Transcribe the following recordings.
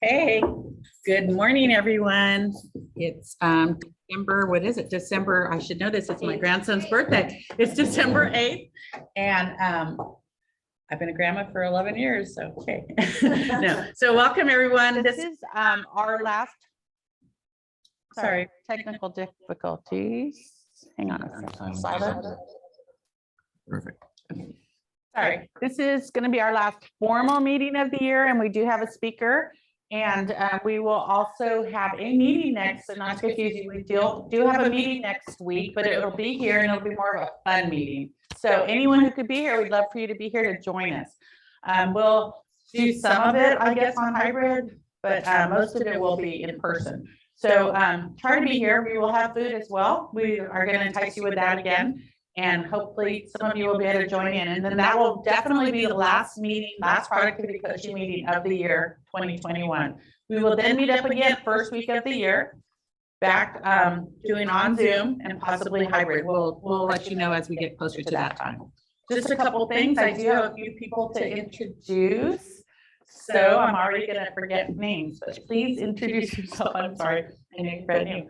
Hey, good morning, everyone. It's December, what is it? December, I should know this, it's my grandson's birthday. It's December 8th. And I've been a grandma for 11 years, so okay. No, so welcome everyone. This is our last, sorry, technical difficulties. Hang on a second. Silent. Perfect. sorry. This is going to be our last formal meeting of the year, and we do have a speaker. And we will also have a meeting next, so not to confuse you, we do have a meeting next week, but it'll be here and it'll be more of a fun meeting. So anyone who could be here, we'd love for you to be here to join us. We'll do some of it, I guess, on hybrid, but most of it will be in person. So try to be here. We will have food as well. We are going to entice you with that again. And hopefully some of you will be able to join in. And then that will definitely be the last meeting, last productivity coaching meeting of the year 2021. We will then meet up again first week of the year, back doing on Zoom and possibly hybrid. We'll let you know as we get closer to that time. Just a couple things. I do have a few people to introduce. So I'm already going to forget names, but please introduce yourself. I'm sorry. I know you read name.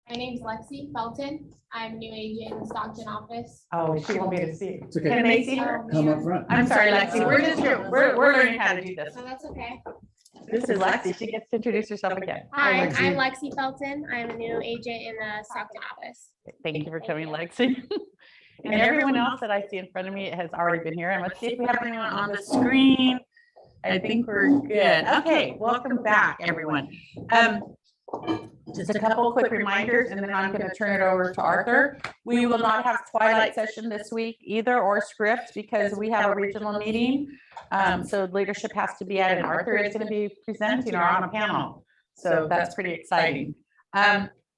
My name's Lexi Felton. I'm a new agent in the Stockton office. Oh, she won't be able to see it. It's okay. Can they see her? Come up front. I'm sorry, Lexi. We're learning how to do this. So that's okay. This is Lexi. She gets to introduce herself again. Hi, Lexi. I'm Lexi Felton. I'm a new agent in the Stockton office. Thank you for coming, Lexi. And everyone else that I see in front of me has already been here. And let's see if we have anyone on the screen. I think we're good. Okay, welcome back, everyone. Just a couple quick reminders, and then I'm going to turn it over to Arthur. We will not have twilight session this week either, or script, because we have a regional meeting. So leadership has to be at, and Arthur is going to be presenting or on a panel. So that's pretty exciting.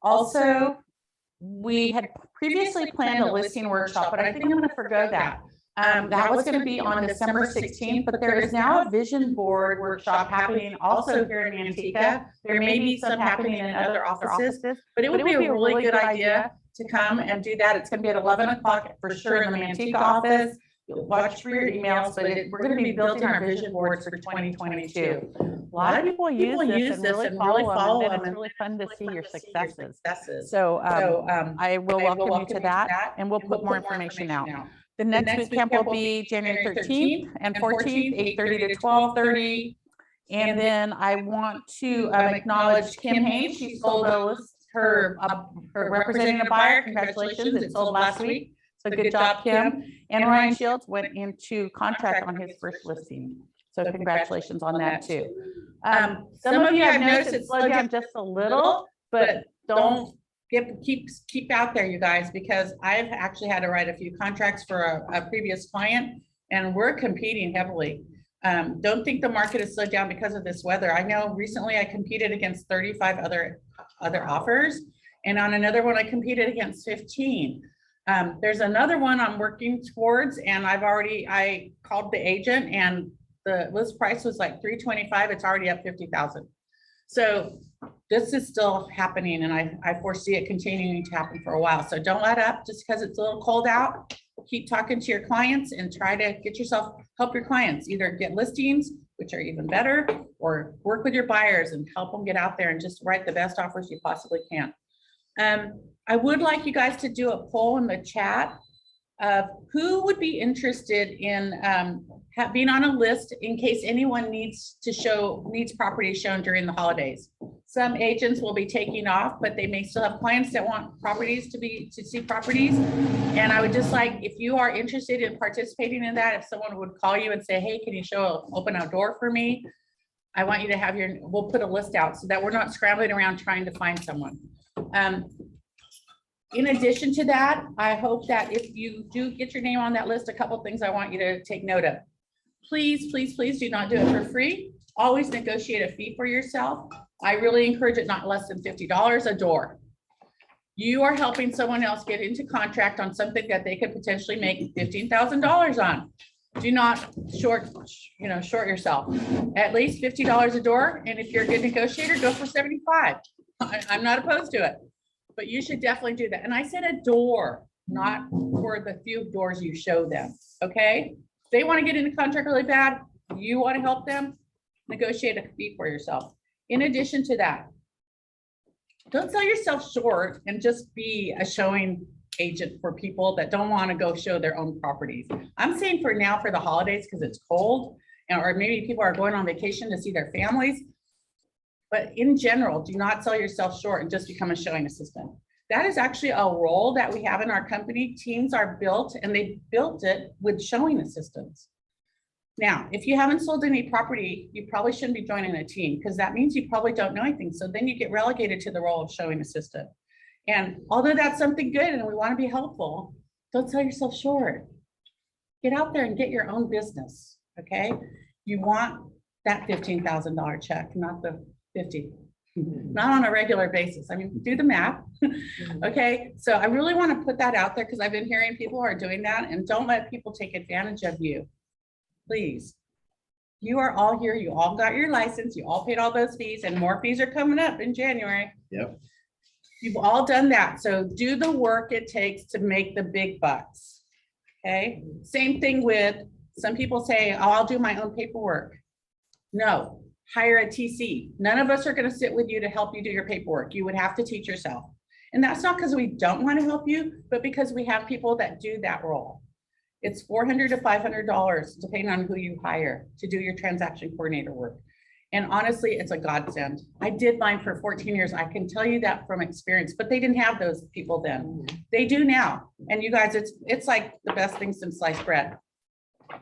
Also, we had previously planned a listing workshop, but I think I'm going to forgo that. That was going to be on December 16th, but there is now a vision board workshop happening also here in Manteca. There may be some happening in other offices, but it would be a really good idea to come and do that. It's going to be at 11 o'clock for sure in the Manteca office. You'll watch for your emails, but we're going to be building our vision boards for 2022. A lot of people use this and really follow them, and it's really fun to see your successes. So I will welcome you to that, and we'll put more information out. The next boot camp will be January 13th and 14th, 8:30 to 12:30. And then I want to acknowledge Kim Haynes. She sold a list, her representing a buyer. Congratulations, it sold last week. So good job, Kim. And Ryan Shields went into contract on his first listing. So congratulations on that too. Some of you have noticed it slowed down just a little, but don't keep out there, you guys, because I've actually had to write a few contracts for a previous client, and we're competing heavily. Don't think the market is slowed down because of this weather. I know recently I competed against 35 other offers, and on another one I competed against 15. There's another one I'm working towards, and I called the agent, and the list price was like $325. It's already up 50,000. So this is still happening, and I foresee it continuing to happen for a while. So don't let up just because it's a little cold out. Keep talking to your clients and try to help your clients either get listings, which are even better, or work with your buyers and help them get out there and just write the best offers you possibly can. I would like you guys to do a poll in the chat of who would be interested in being on a list in case anyone needs property shown during the holidays. Some agents will be taking off, but they may still have clients that want properties to see properties. And I would just like, if you are interested in participating in that, if someone would call you and say, hey, can you open a door for me? I want you to we'll put a list out so that we're not scrambling around trying to find someone. In addition to that, I hope that if you do get your name on that list, a couple things I want you to take note of. Please, please, please do not do it for free. Always negotiate a fee for yourself. I really encourage it not less than $50 a door. You are helping someone else get into contract on something that they could potentially make $15,000 on. Do not short yourself. At least $50 a door. And if you're a good negotiator, go for 75. I'm not opposed to it, but you should definitely do that. And I said a door, not for the few doors you show them. Okay. If they want to get into contract really bad, you want to help them, negotiate a fee for yourself. In addition to that, don't sell yourself short and just be a showing agent for people that don't want to go show their own properties. I'm saying for now, for the holidays, because it's cold, or maybe people are going on vacation to see their families. But in general, do not sell yourself short and just become a showing assistant. That is actually a role that we have in our company. Teams are built, and they built it with showing assistants. Now, if you haven't sold any property, you probably shouldn't be joining a team, because that means you probably don't know anything. So then you get relegated to the role of showing assistant. And although that's something good and we want to be helpful, don't sell yourself short. Get out there and get your own business, okay? You want that $15,000 check, not the 50, not on a regular basis. I mean, do the math, okay? So I really want to put that out there because I've been hearing people are doing that, and don't let people take advantage of you, please. You are all here, you all got your license, you all paid all those fees, and more fees are coming up in January. Yep. You've all done that. So do the work it takes to make the big bucks. Okay. Same thing with some people say, oh, I'll do my own paperwork. No, hire a TC. None of us are going to sit with you to help you do your paperwork. You would have to teach yourself. And that's not because we don't want to help you, but because we have people that do that role. It's $400 to $500, depending on who you hire to do your transaction coordinator work. And honestly, it's a godsend. I did mine for 14 years. I can tell you that from experience, but they didn't have those people then. They do now. And you guys, it's like the best thing since sliced bread.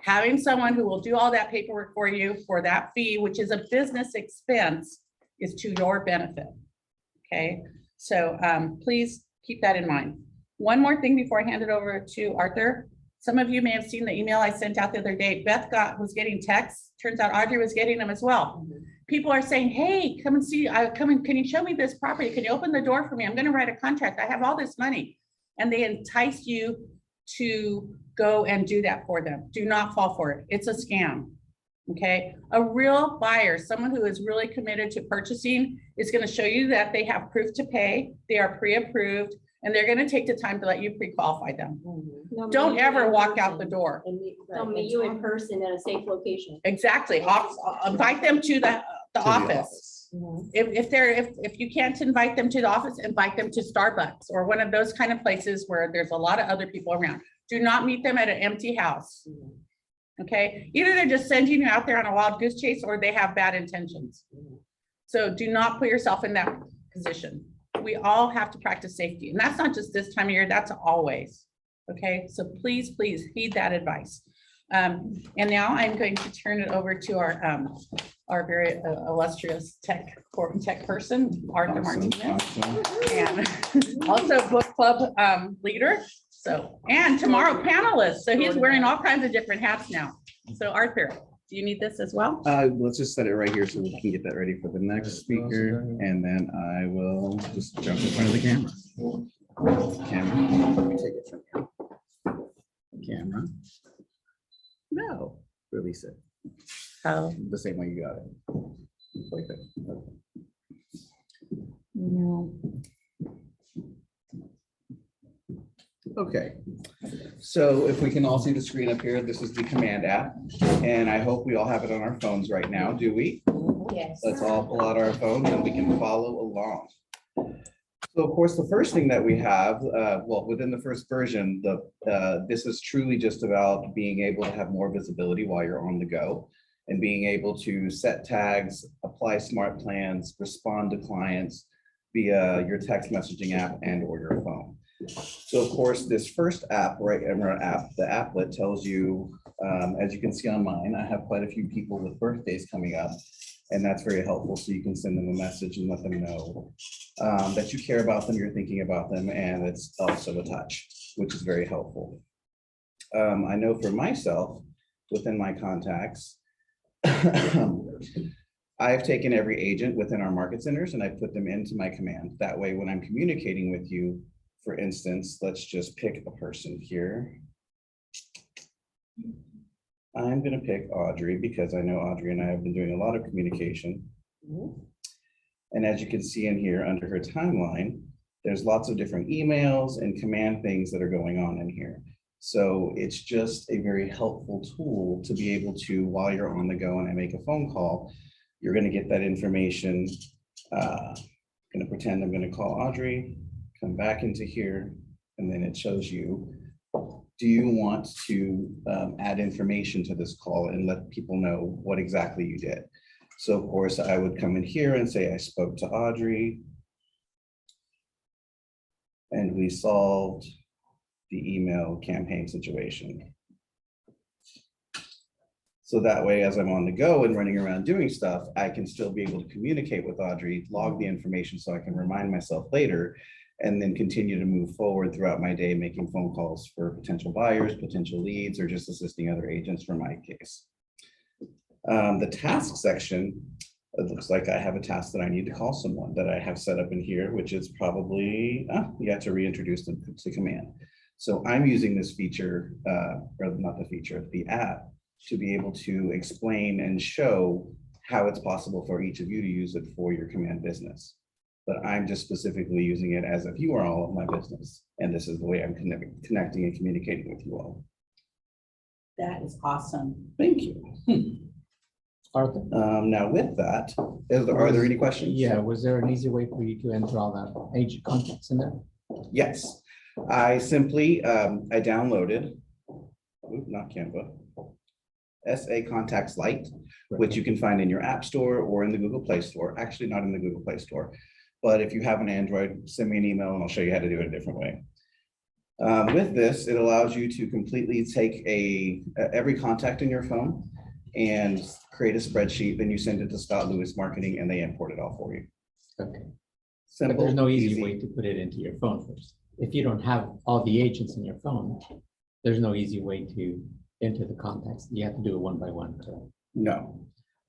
Having someone who will do all that paperwork for you for that fee, which is a business expense, is to your benefit. Okay, so please keep that in mind. One more thing before I hand it over to Arthur. Some of you may have seen the email I sent out the other day. Beth was getting texts. Turns out Audrey was getting them as well. People are saying, hey, come and see, can you show me this property? Can you open the door for me? I'm going to write a contract. I have all this money. And they entice you to go and do that for them. Do not fall for it. It's a scam. Okay. A real buyer, someone who is really committed to purchasing, is going to show you that they have proof to pay. They are pre-approved. And they're going to take the time to let you pre-qualify them. Don't ever walk out the door. They'll meet you in person at a safe location. Exactly. Invite them to the office. If you can't invite them to the office, invite them to Starbucks or one of those kind of places where there's a lot of other people around. Do not meet them at an empty house. Okay. Either they're just sending you out there on a wild goose chase, or they have bad intentions. So do not put yourself in that position. We all have to practice safety, and that's not just this time of year, that's always. Okay, so please heed that advice. And now I'm going to turn it over to our very illustrious tech person, Arthur Martinez, and also book club leader. So, and tomorrow panelist. So he's wearing all kinds of different hats now. So Arthur, do you need this as well? Let's just set it right here so we can get that ready for the next speaker, and then I will just jump in front of the camera. Let me take it from here. Camera. No, release it. Oh, The same way you got it. Perfect. no. Okay, so if we can all see the screen up here, this is the command app, and I hope we all have it on our phones right now. Do we? Yes. Let's all pull out our phones and we can follow along. So of course, the first thing that we have, well, within the first version, this is truly just about being able to have more visibility while you're on the go and being able to set tags, apply smart plans, respond to clients via your text messaging app and or your phone. So of course, this first app, right, the applet tells you, as you can see on mine, I have quite a few people with birthdays coming up, and that's very helpful. So you can send them a message and let them know that you care about them, you're thinking about them, and it's also a touch, which is very helpful. I know for myself, within my contacts, I've taken every agent within our market centers and I put them into my command. That way, when I'm communicating with you, for instance, let's just pick a person here. I'm going to pick Audrey because I know Audrey and I have been doing a lot of communication. And as you can see in here under her timeline, there's lots of different emails and command things that are going on in here. So it's just a very helpful tool to be able to, while you're on the go and I make a phone call, You're gonna get that information. Gonna pretend I'm gonna call Audrey, come back into here, and then it shows you, do you want to add information to this call and let people know what exactly you did? So of course, I would come in here and say, I spoke to Audrey, and we solved the email campaign situation. So that way, as I'm on the go and running around doing stuff, I can still be able to communicate with Audrey, log the information so I can remind myself later, and then continue to move forward throughout my day, making phone calls for potential buyers, potential leads, or just assisting other agents for my case. The task section, it looks like I have a task that I need to call someone that I have set up in here, which is probably, you have to reintroduce them to command. So I'm using this feature, or not the feature, the app, to be able to explain and show how it's possible for each of you to use it for your command business. But I'm just specifically using it as if you are all of my business. And this is the way I'm connecting and communicating with you all. That is awesome. Thank you. Arthur? Now with that, are there any questions? Yeah, was there an easy way for you to enter all that agent contacts in there? Yes, I simply, I downloaded, not Canva, SA Contacts Lite, which you can find in your App Store or in the Google Play Store. Actually, not in the Google Play Store, but if you have an Android, send me an email and I'll show you how to do it a different way. With this, it allows you to completely take every contact in your phone and create a spreadsheet. Then you send it to Scott Lewis Marketing and they import it all for you. Okay. Simple, But there's no easy way to put it into your phone first. If you don't have all the agents in your phone, there's no easy way to enter the contacts. You have to do it one by one. Correct? No.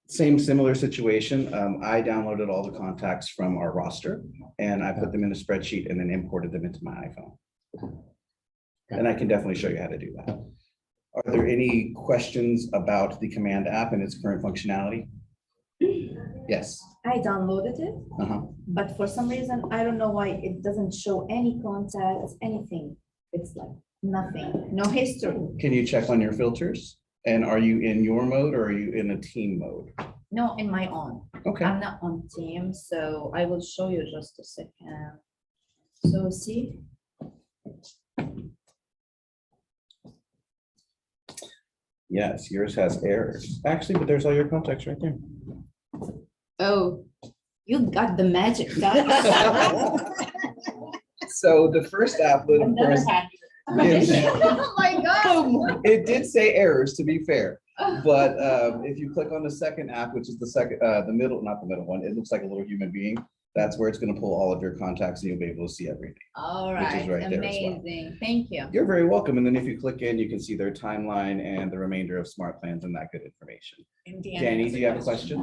Similar situation. I downloaded all the contacts from our roster and I put them in a spreadsheet and then imported them into my iPhone. And I can definitely show you how to do that. Are there any questions about the command app and its current functionality? Yes. I downloaded it, but for some reason, I don't know why it doesn't show any contacts, anything. It's like nothing, no history. Can you check on your filters? And are you in your mode or are you in a team mode? No, in my own. Okay. I'm not on team, so I will show you just a second. So see, Yes, yours has errors. Actually, but there's all your contacts right there. oh, you got the magic touch. So the first app, of I've never course, had Oh my God. it did say errors, to be fair. But if you click on the second app, which is the middle, not the middle one, it looks like a little human being. That's where it's going to pull all of your contacts and you'll be able to see everything. All Which is right, right there as well. amazing. Thank you. You're very welcome. And then if you click in, you can see their timeline and the remainder of smart plans and that good information. Danny, do you have a question?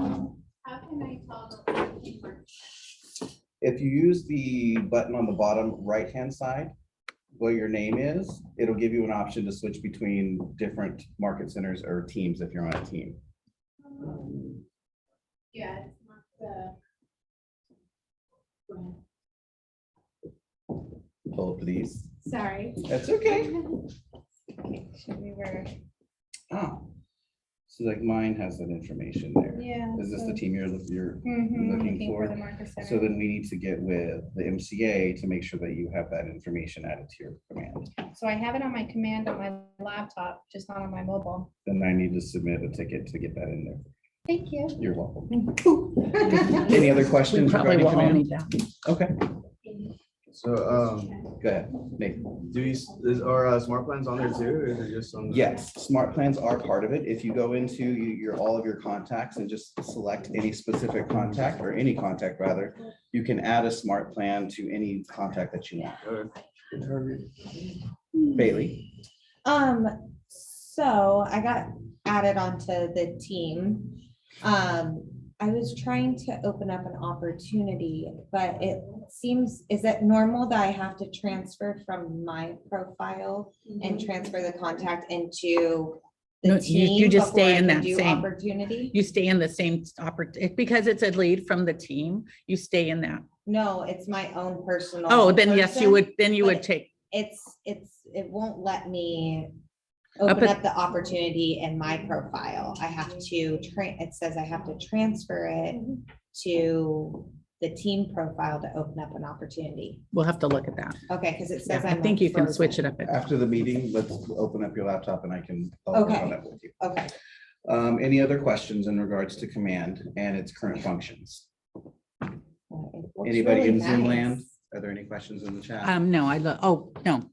How can I tell the keeper? If you use the button on the bottom right-hand side, where your name is, it'll give you an option to switch between different market centers or teams if you're on a team. Yeah, it's not the. Pull up these. Sorry. That's okay. Should we were, Ah, so like mine has that information there. yeah. Is this the team you're Mhm, looking for? the market So center. then we need to get with the MCA to make sure that you have that information added to your command. So I have it on my command on my laptop, just not on my mobile. Then I need to submit a ticket to get that in there. Thank you. You're welcome. Any other We questions probably regarding will all command? need that. Okay, So, go ahead, Nate. are smart plans on there too, or is it just on? Yes, smart plans are part of it. If you go into all of your contacts and just select any specific contact or any contact rather, you can add a smart plan to any contact that you want. Bailey, So I got added onto the team. I was trying to open up an opportunity, but it seems, is it normal that I have to transfer from my profile and transfer the contact into No, the you team? just stay before I in can that do same- Opportunity? You stay in the same because it's a lead from the team, you stay in that. No, it's my own personal. Oh, then yes, you person. would, then you would but take, It won't let me open at- up the opportunity in my profile. I have to it says I have to transfer it to the team profile to open up an opportunity. We'll have to look at that. Okay, because it Yeah, says I I'm think like you can switch frozen. it up. After the meeting, let's open up your laptop and I'll work Okay. on that with you. Okay. Any other questions in regards to command and its current functions? It looks Anybody really in Zoom nice. land? Are there any questions in the chat? No, oh, no.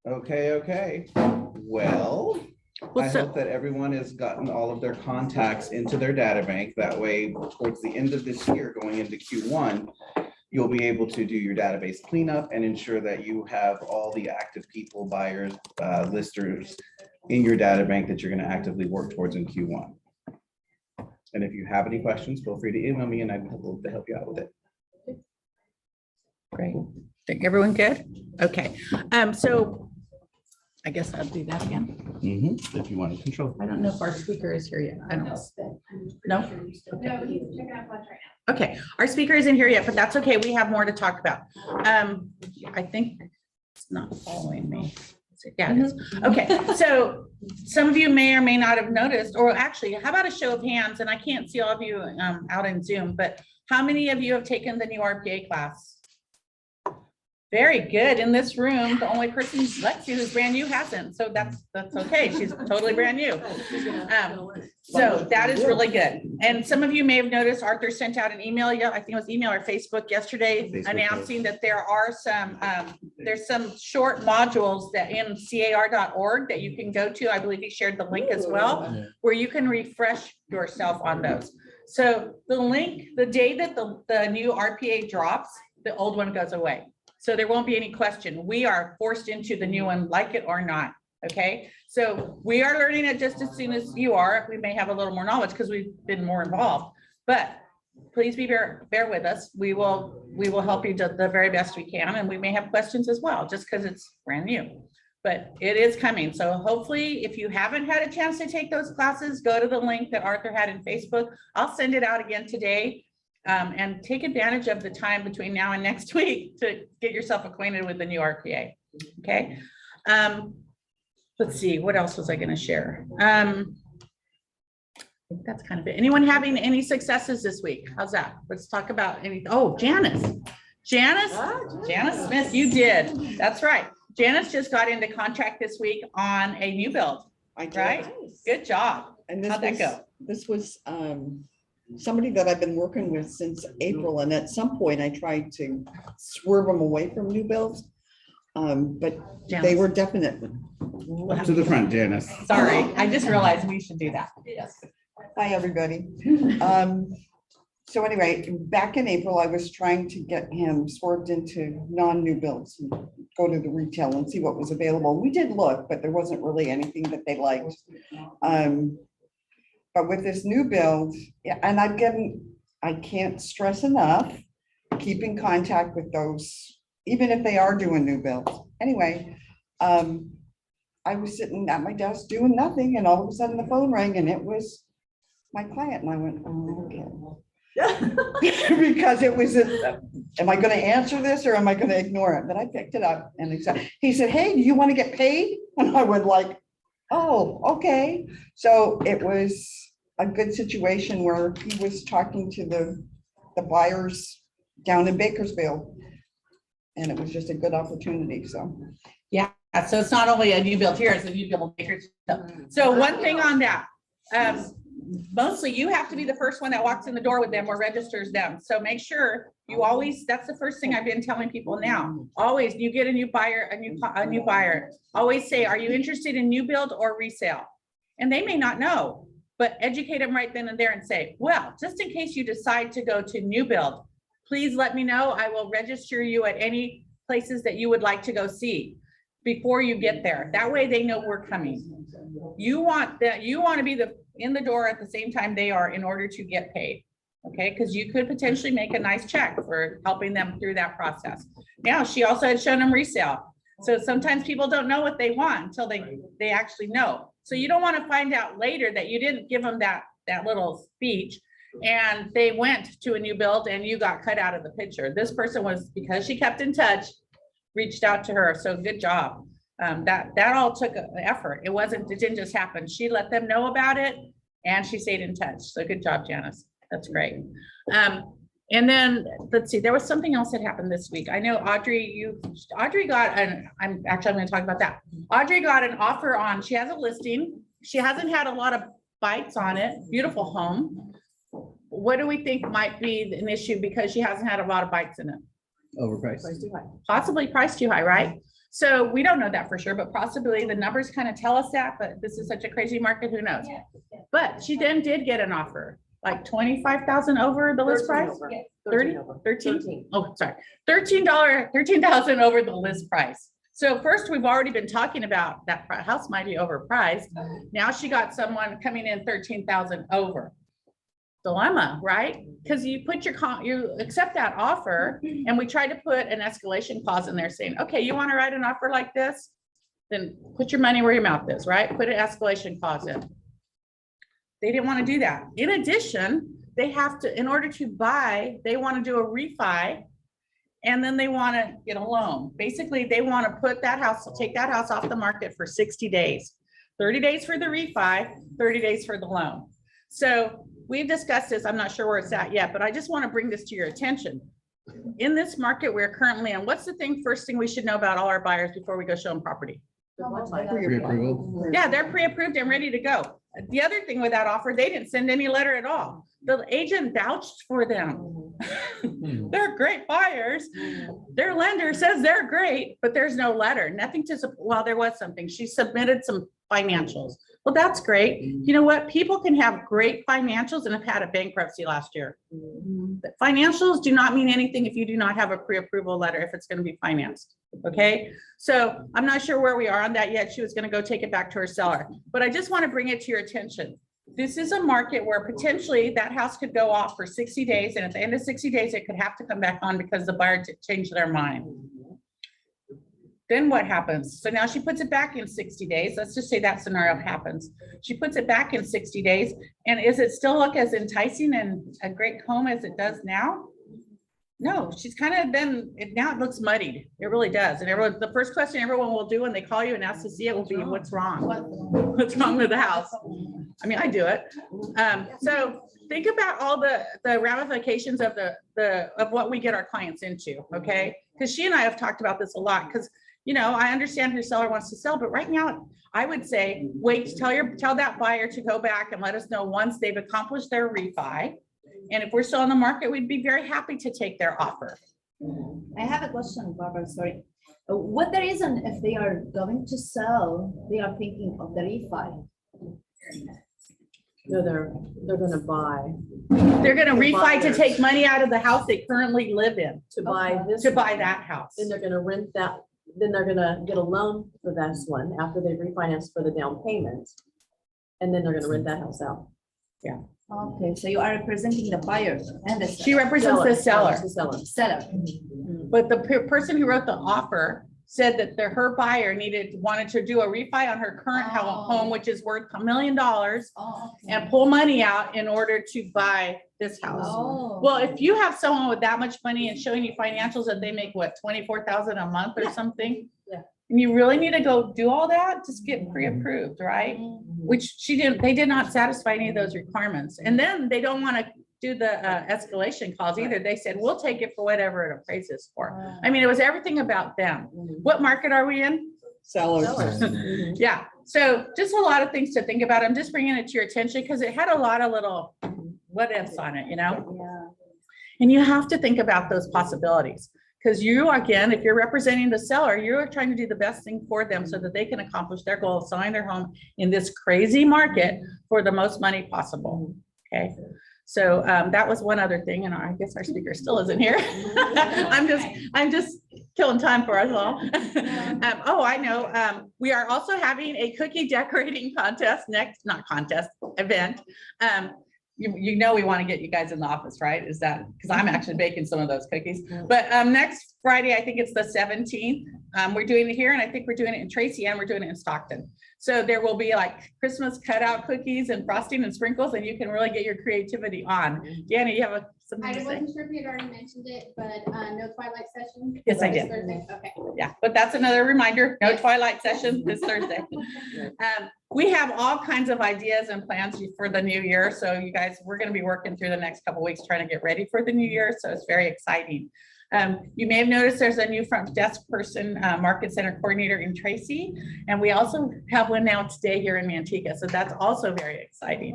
Okay. Okay. Well, I Well, hope that everyone has gotten all of their contacts into their data bank. That way, towards the end of this year, going into Q1, you'll be able to do your database cleanup and ensure that you have all the active people, buyers, listers in your data bank that you're going to actively work towards in Q1. And if you have any questions, feel free to email me and I'd be able to help you out with it. Great. Think everyone good? Okay. So I guess I'll do that again. If you want to control. I don't know if our speaker is here yet. I don't know. No? No, he's checking out lunch right now. Okay, our speaker isn't here yet, but that's okay. We have more to talk about. I think it's not following me. Yeah, it is. Okay, so some of you may or may not have noticed, or actually, how about a show of hands? And I can't see all of you out in Zoom, but how many of you have taken the new RPA class? Very good. In this room, the only person, Lexi, who's brand new hasn't. So that's okay. She's totally brand new. So that is really good. And some of you may have noticed Arthur sent out an email. Yeah, I think it was email or Facebook yesterday Facebook announcing that there are some, there's some short modules that in car.org that you can go to. I believe he shared the link as well, where you can refresh yourself on those. So the link, the day that the new RPA drops, the old one goes away. So there won't be any question. We are forced into the new one, like it or not. Okay, so we are learning it just as soon as you are. We may have a little more knowledge because we've been more involved, but please bear with us. We will help you to the very best we can, and we may have questions as well, just because it's brand new. But it is coming. So hopefully, if you haven't had a chance to take those classes, go to the link that Arthur had in Facebook. I'll send it out again today. And take advantage of the time between now and next week to get yourself acquainted with the new RPA. Okay. Let's see, what else was I going to share? I think that's kind of it. Anyone having any successes this week? How's that? Let's talk about any. Oh, Janice Smith, you did. That's right. Janice just got into contract this week on a new build. I did. Right? Good job. And this How'd that was, go? this was somebody that I've been working with since April, and at some point I tried to swerve them away from new builds. But they Janice. were definite. To the front, Janice. Sorry, I just realized we should do that. Yes. Hi, everybody. So anyway, back in April, I was trying to get him swerved into non-new builds, and go to the retail and see what was available. We did look, but there wasn't really anything that they liked. But with this new build, yeah, and I can't stress enough, keep in contact with those, even if they are doing new builds. Anyway, I was sitting at my desk doing nothing, and all of a sudden the phone rang, and it was my client, and I went, oh, okay. Because it was, am I gonna answer this or am I gonna ignore it? But I picked it up, and he said, hey, do you want to get paid? And I went like, oh, okay. So it was a good situation where he was talking to the buyers down in Bakersfield. And it was just a good opportunity, so. Yeah, so it's not only a new build here, it's a new build in Bakersfield. So one thing on that, mostly you have to be the first one that walks in the door with them or registers them. So make sure you always, that's the first thing I've been telling people now. Always, you get a new buyer, a new buyer, always say, are you interested in new build or resale? And they may not know, but educate them right then and there and say, well, just in case you decide to go to new build, please let me know. I will register you at any places that you would like to go see before you get there. That way they know we're coming. You want to be in the door at the same time they are in order to get paid. Okay, because you could potentially make a nice check for helping them through that process. Now, she also had shown them resale. So sometimes people don't know what they want until they actually know. So you don't want to find out later that you didn't give them that little speech and they went to a new build and you got cut out of the picture. This person was, because she kept in touch, reached out to her. So good job. That all took an effort. It didn't just happen. She let them know about it and she stayed in touch. So good job, Janice. That's great. And then let's see, there was something else that happened this week. I know Audrey got I'm going to talk about that. Audrey got an offer on, she has a listing. She hasn't had a lot of bites on it. Beautiful home. What do we think might be an issue because she hasn't had a lot of bites in it? Overpriced. Possibly priced too high, right? So we don't know that for sure, but possibly the numbers kind of tell us that, but this is such a crazy market, who knows? But she then did get an offer, like 25,000 over the list price? 30, 13? Oh, sorry, $13,000 over the list price. So first, we've already been talking about that house might be overpriced. Now she got someone coming in 13,000 over. Dilemma, right? Because you put you accept that offer, and we try to put an escalation clause in there saying, okay, you want to write an offer like this? Then put your money where your mouth is, right? Put an escalation clause in. They didn't want to do that. In addition, they have to, in order to buy, they want to do a refi, and then they want to get a loan. Basically, they want to put that house, take that house off the market for 60 days, 30 days for the refi, 30 days for the loan. So we've discussed this. I'm not sure where it's at yet, but I just want to bring this to your attention. In this market we're currently in, what's the first thing we should know about all our buyers before we go show them property? Pre-approval. Yeah, they're pre-approved and ready to go. The other thing with that offer, they didn't send any letter at all. The agent vouched for them. They're great buyers. Their lender says they're great, but there's no letter, nothing to, well, there was something. She submitted some financials. Well, that's great. You know what? People can have great financials and have had a bankruptcy last year. But financials do not mean anything if you do not have a pre-approval letter, if it's going to be financed. Okay. So I'm not sure where we are on that yet. She was going to go take it back to her seller, but I just want to bring it to your attention. This is a market where potentially that house could go off for 60 days. And at the end of 60 days, it could have to come back on because the buyer changed their mind. Then what happens? So now she puts it back in 60 days. Let's just say that scenario happens. She puts it back in 60 days. And is it still look as enticing and a great home as it does now? No, she's kind of been, now it looks muddied. It really does. And everyone, the first question everyone will do when they call you and ask to see it will be, what's wrong? What's wrong with the house? I mean, I do it. So think about all the ramifications of of what we get our clients into, okay? Because she and I have talked about this a lot, because you know, I understand her seller wants to sell, but right now I would say, wait, tell that buyer to go back and let us know once they've accomplished their refi. And if we're still on the market, we'd be very happy to take their offer. I have a question, Barbara, sorry. What the reason if they are going to sell, they are thinking of the refi? No, they're gonna buy. They're gonna refi to buyers. take money out of the house they currently live in, To buy this. to buy that house. Then they're gonna rent that, then they're gonna get a loan for this one after they refinance for the down payment. And then they're gonna rent that house out. Okay, so you are representing the buyer and the She seller. represents the seller, The seller. Seller. but the person who wrote the offer said that her buyer wanted to do a refi on her current home, which is worth $1 million, Oh, okay. and pull money out in order to buy this house. Oh. Well, if you have someone with that much money and showing you financials that they make what, 24,000 a month or something? Yeah. And you really need to go do all that, just get pre-approved, right? Which they did not satisfy any of those requirements. And then they don't want to do the escalation clause either. They said, we'll take it for whatever it appraises for. I mean, it was everything about them. What market are we in? Sellers. Yeah, so just a lot of things to think about. I'm just bringing it to your attention because it had a lot of little what ifs on it, you know? Yeah. And you have to think about those possibilities. Because you, again, if you're representing the seller, you're trying to do the best thing for them so that they can accomplish their goal of selling their home in this crazy market for the most money possible. Okay. So that was one other thing. And I guess our speaker still isn't here. I'm just killing time for us all. Oh, I know. We are also having a cookie decorating contest event. You know we want to get you guys in the office, right? Is that because I'm actually baking some of those cookies. But next Friday, I think it's the 17th. We're doing it here, and I think we're doing it in Tracy, and we're doing it in Stockton. So there will be like Christmas cutout cookies and frosting and sprinkles, and you can really get your creativity on. Danny, you have something I to say? wasn't sure if you had already mentioned it, but no twilight session. Yes, I This did. Thursday. Okay. Yeah, but that's another reminder, no twilight session this Thursday. We have all kinds of ideas and plans for the new year. So you guys, we're going to be working through the next couple of weeks trying to get ready for the new year. So it's very exciting. You may have noticed there's a new front desk person, market center coordinator in Tracy. And we also have one now today here in Manteca. So that's also very exciting.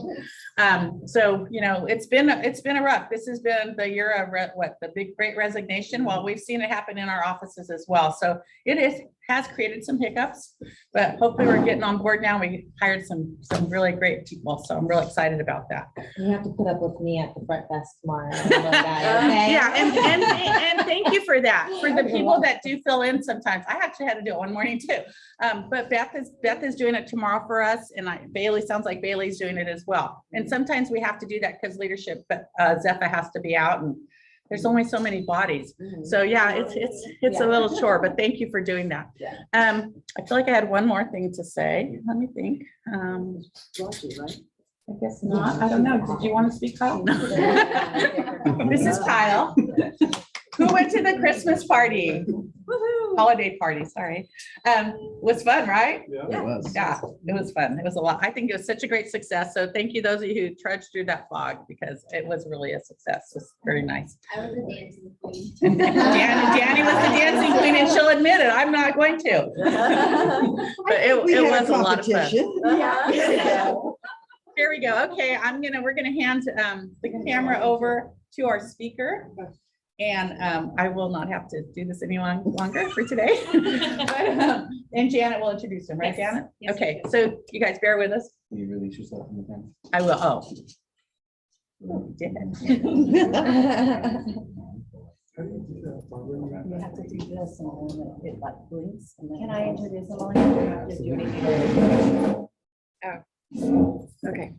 So, you know, it's been a rough, this has been the year of the big great resignation. Well, we've seen it happen in our offices as well. So it has created some hiccups, but hopefully we're getting on board now. We hired some really great people. So I'm really excited about that. You have to put up with me at the front desk tomorrow. Okay? Yeah, and thank you for that. For the people that do fill in sometimes. I actually had to do it one morning too. But Beth is doing it tomorrow for us, and Bailey sounds like Bailey's doing it as well. And sometimes we have to do that because leadership, but Zephyr has to be out, and there's only so many bodies. So yeah, it's a little chore, but thank you for doing that. I feel like I had one more thing to say. Let me think. I guess not. I don't know. Did you want to speak, Kyle? No. This is Kyle. Who went to the Christmas party? Holiday party, sorry. Was fun, right? It was. Yeah, it was fun. It was a lot. I think it was such a great success. So thank you, those of you who trudged through that fog, because it was really a success. It was very nice. I was a dancing queen. And Danny was the dancing queen, and she'll admit it. I'm not going to. But it was a lot of fun. Yeah. Here we go. Okay, we're gonna hand the camera over to our speaker. And I will not have to do this any longer for today. And Janet will introduce him, right, Janet? Yes. Okay, so you guys bear with us. Can you release yourself from the camera? I will. Oh. You did. You have to do this and it like blinks. Can I introduce them all? You don't have to do anything. Okay.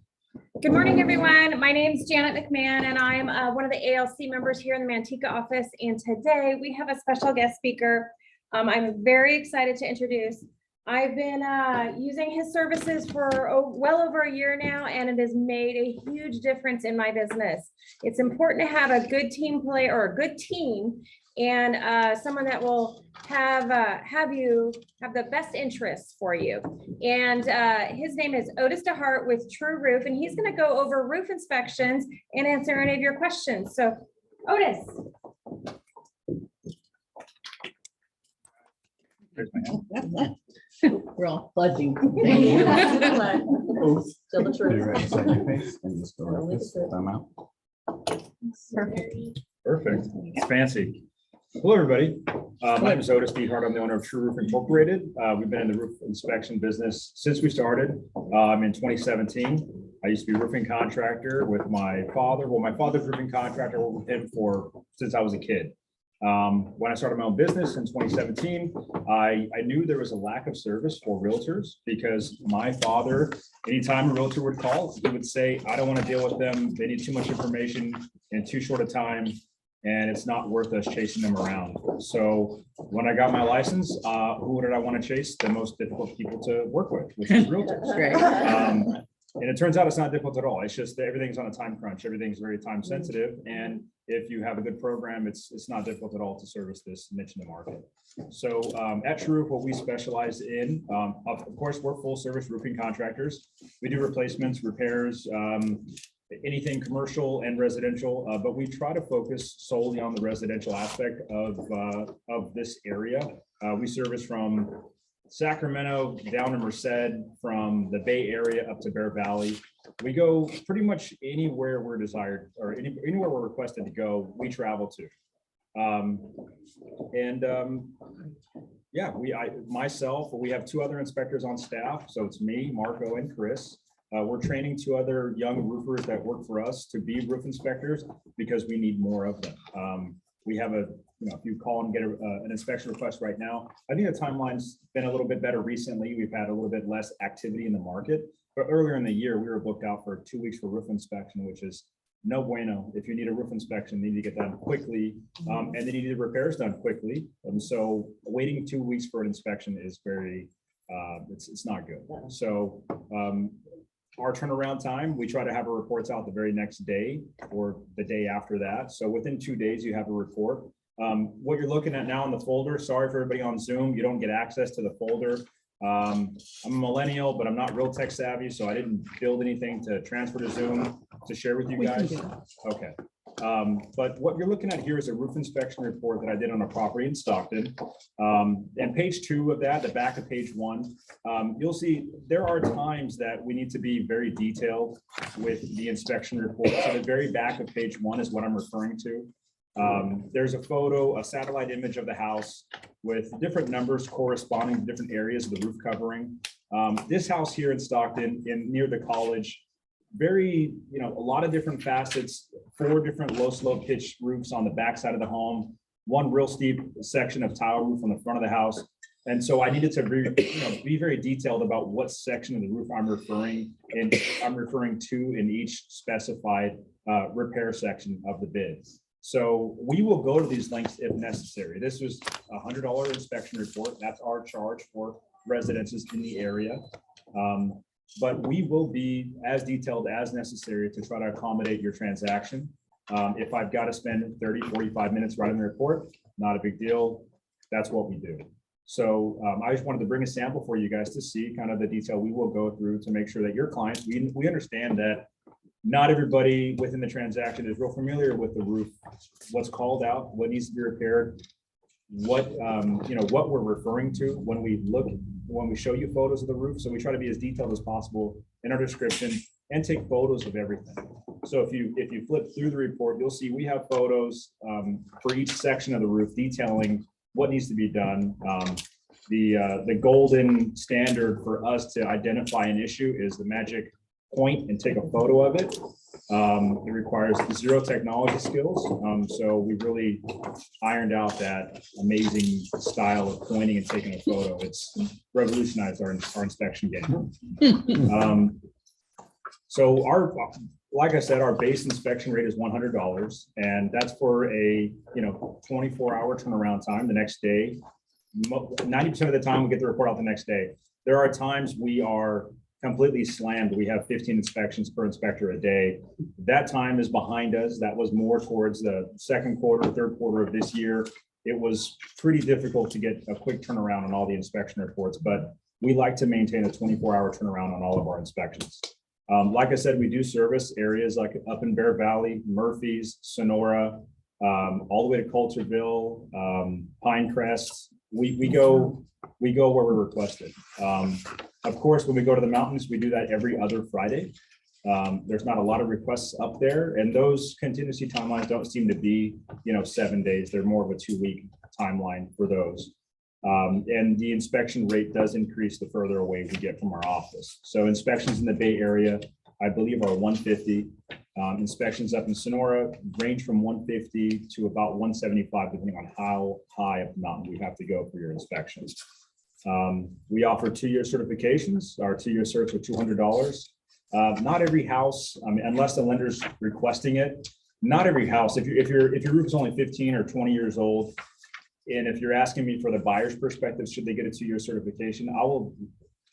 Good morning, everyone. My name is Janet McMahon, and I'm one of the ALC members here in the Manteca office. And today we have a special guest speaker. I'm very excited to introduce. I've been using his services for well over a year now, and it has made a huge difference in my business. It's important to have a good team player or a good team, and someone that will have the best interests for you. And his name is Otis DeHart with True Roof, and he's going to go over roof inspections and answer any of your questions. So, Otis. We're all pledging. Tell the truth. And just go like this, thumb out. Perfect. Perfect. It's fancy. Hello, everybody. My name is Otis DeHart. I'm the owner of True Roof Incorporated. We've been in the roof inspection business since we started in 2017. I used to be a roofing contractor with my father. Well, my father's roofing contractor. I worked with him since I was a kid. When I started my own business in 2017, I knew there was a lack of service for realtors because my father, anytime a realtor would call, he would say, I don't want to deal with them. They need too much information in too short a time, and it's not worth us chasing them around. So when I got my license, who did I want to chase? The most difficult people to work with, which is realtors. Great. And it turns out it's not difficult at all. It's just that everything's on a time crunch. Everything's very time sensitive. And if you have a good program, it's not difficult at all to service this niche in the market. So at True Roof, what we specialize in, of course, we're full service roofing contractors. We do replacements, repairs, anything commercial and residential, but we try to focus solely on the residential aspect of this area. We service from Sacramento down to Merced, from the Bay Area up to Bear Valley. We go pretty much anywhere we're desired, or anywhere we're requested to go, we travel to. Yeah, we have two other inspectors on staff. So it's me, Marco, and Chris. We're training two other young roofers that work for us to be roof inspectors because we need more of them. We have if you call and get an inspection request right now, I think the timeline's been a little bit better recently. We've had a little bit less activity in the market, but earlier in the year, we were booked out for 2 weeks for roof inspection, which is no bueno. If you need a roof inspection, you need to get done quickly, and then you need the repairs done quickly. And so waiting 2 weeks for an inspection is very, it's not good. So our turnaround time, we try to have our reports out the very next day or the day after that. So within 2 days, you have a report. What you're looking at now in the folder, sorry for everybody on Zoom, you don't get access to the folder. I'm a millennial, but I'm not real tech savvy, so I didn't build anything to transfer to Zoom to share with you guys. Okay. But what you're looking at here is a roof inspection report that I did on a property in Stockton. And page 2 of that, the back of page 1, you'll see there are times that we need to be very detailed with the inspection report. So the very back of page 1 is what I'm referring to. There's a photo, a satellite image of the house with different numbers corresponding to different areas of the roof covering. This house here in Stockton, near the college, very, a lot of different facets, 4 different low slope pitch roofs on the back side of the home, 1 real steep section of tile roof on the front of the house. And so I needed to be very detailed about what section of the roof I'm referring to in each specified repair section of the bid. So we will go to these links if necessary. This was a $100 inspection report. That's our charge for residences in the area. But we will be as detailed as necessary to try to accommodate your transaction. If I've got to spend 30, 45 minutes writing the report, not a big deal. That's what we do. So I just wanted to bring a sample for you guys to see kind of the detail we will go through to make sure that your clients, we understand that not everybody within the transaction is real familiar with the roof, what's called out, what needs to be repaired, what we're referring to when we show you photos of the roof. So we try to be as detailed as possible in our description and take photos of everything. So if you flip through the report, you'll see we have photos for each section of the roof detailing what needs to be done. The golden standard for us to identify an issue is the magic point and take a photo of it. It requires 0 technology skills. So we really ironed out that amazing style of pointing and taking a photo. It's revolutionized our inspection game. So like I said, our base inspection rate is $100, and that's for a 24-hour turnaround time the next day. 90% of the time we get the report out the next day. There are times we are completely slammed. We have 15 inspections per inspector a day. That time is behind us. That was more towards the second quarter, third quarter of this year. It was pretty difficult to get a quick turnaround on all the inspection reports, but we like to maintain a 24-hour turnaround on all of our inspections. Like I said, we do service areas like up in Bear Valley, Murphy's, Sonora, all the way to Coulterville, Pinecrest. We go where we're requested. Of course, when we go to the mountains, we do that every other Friday. There's not a lot of requests up there, and those contingency timelines don't seem to be, 7 days. They're more of a 2-week timeline for those. And the inspection rate does increase the further away we get from our office. So inspections in the Bay Area, I believe, are 150. Inspections up in Sonora range from 150 to about 175, depending on how high up the mountain we have to go for your inspections. We offer 2-year certifications. Our 2-year certs are $200. Not every house, unless the lender's requesting it, not every house, if your roof is only 15 or 20 years old, and if you're asking me for the buyer's perspective, should they get a 2-year certification?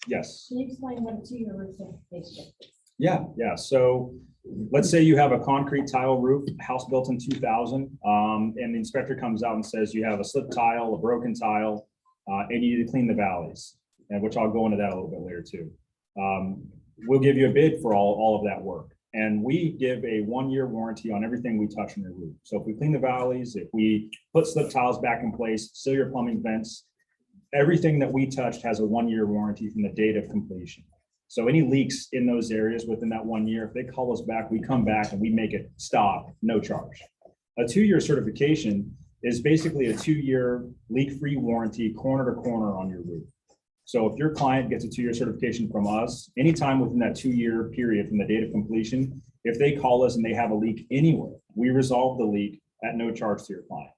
Yes. Can you explain what a 2-year roof certification is? Yeah. So let's say you have a concrete tile roof, house built in 2000, and the inspector comes out and says you have a slip tile, a broken tile, and you need to clean the valleys, and which I'll go into that a little bit later too. We'll give you a bid for all of that work. And we give a 1-year warranty on everything we touch on your roof. So if we clean the valleys, if we put slip tiles back in place, seal your plumbing vents, everything that we touched has a 1-year warranty from the date of completion. So any leaks in those areas within that 1 year, if they call us back, we come back and we make it stop, no charge. A 2-year certification is basically a 2-year leak-free warranty, corner to corner on your roof. So if your client gets a 2-year certification from us, anytime within that 2-year period from the date of completion, if they call us and they have a leak anywhere, we resolve the leak at no charge to your client.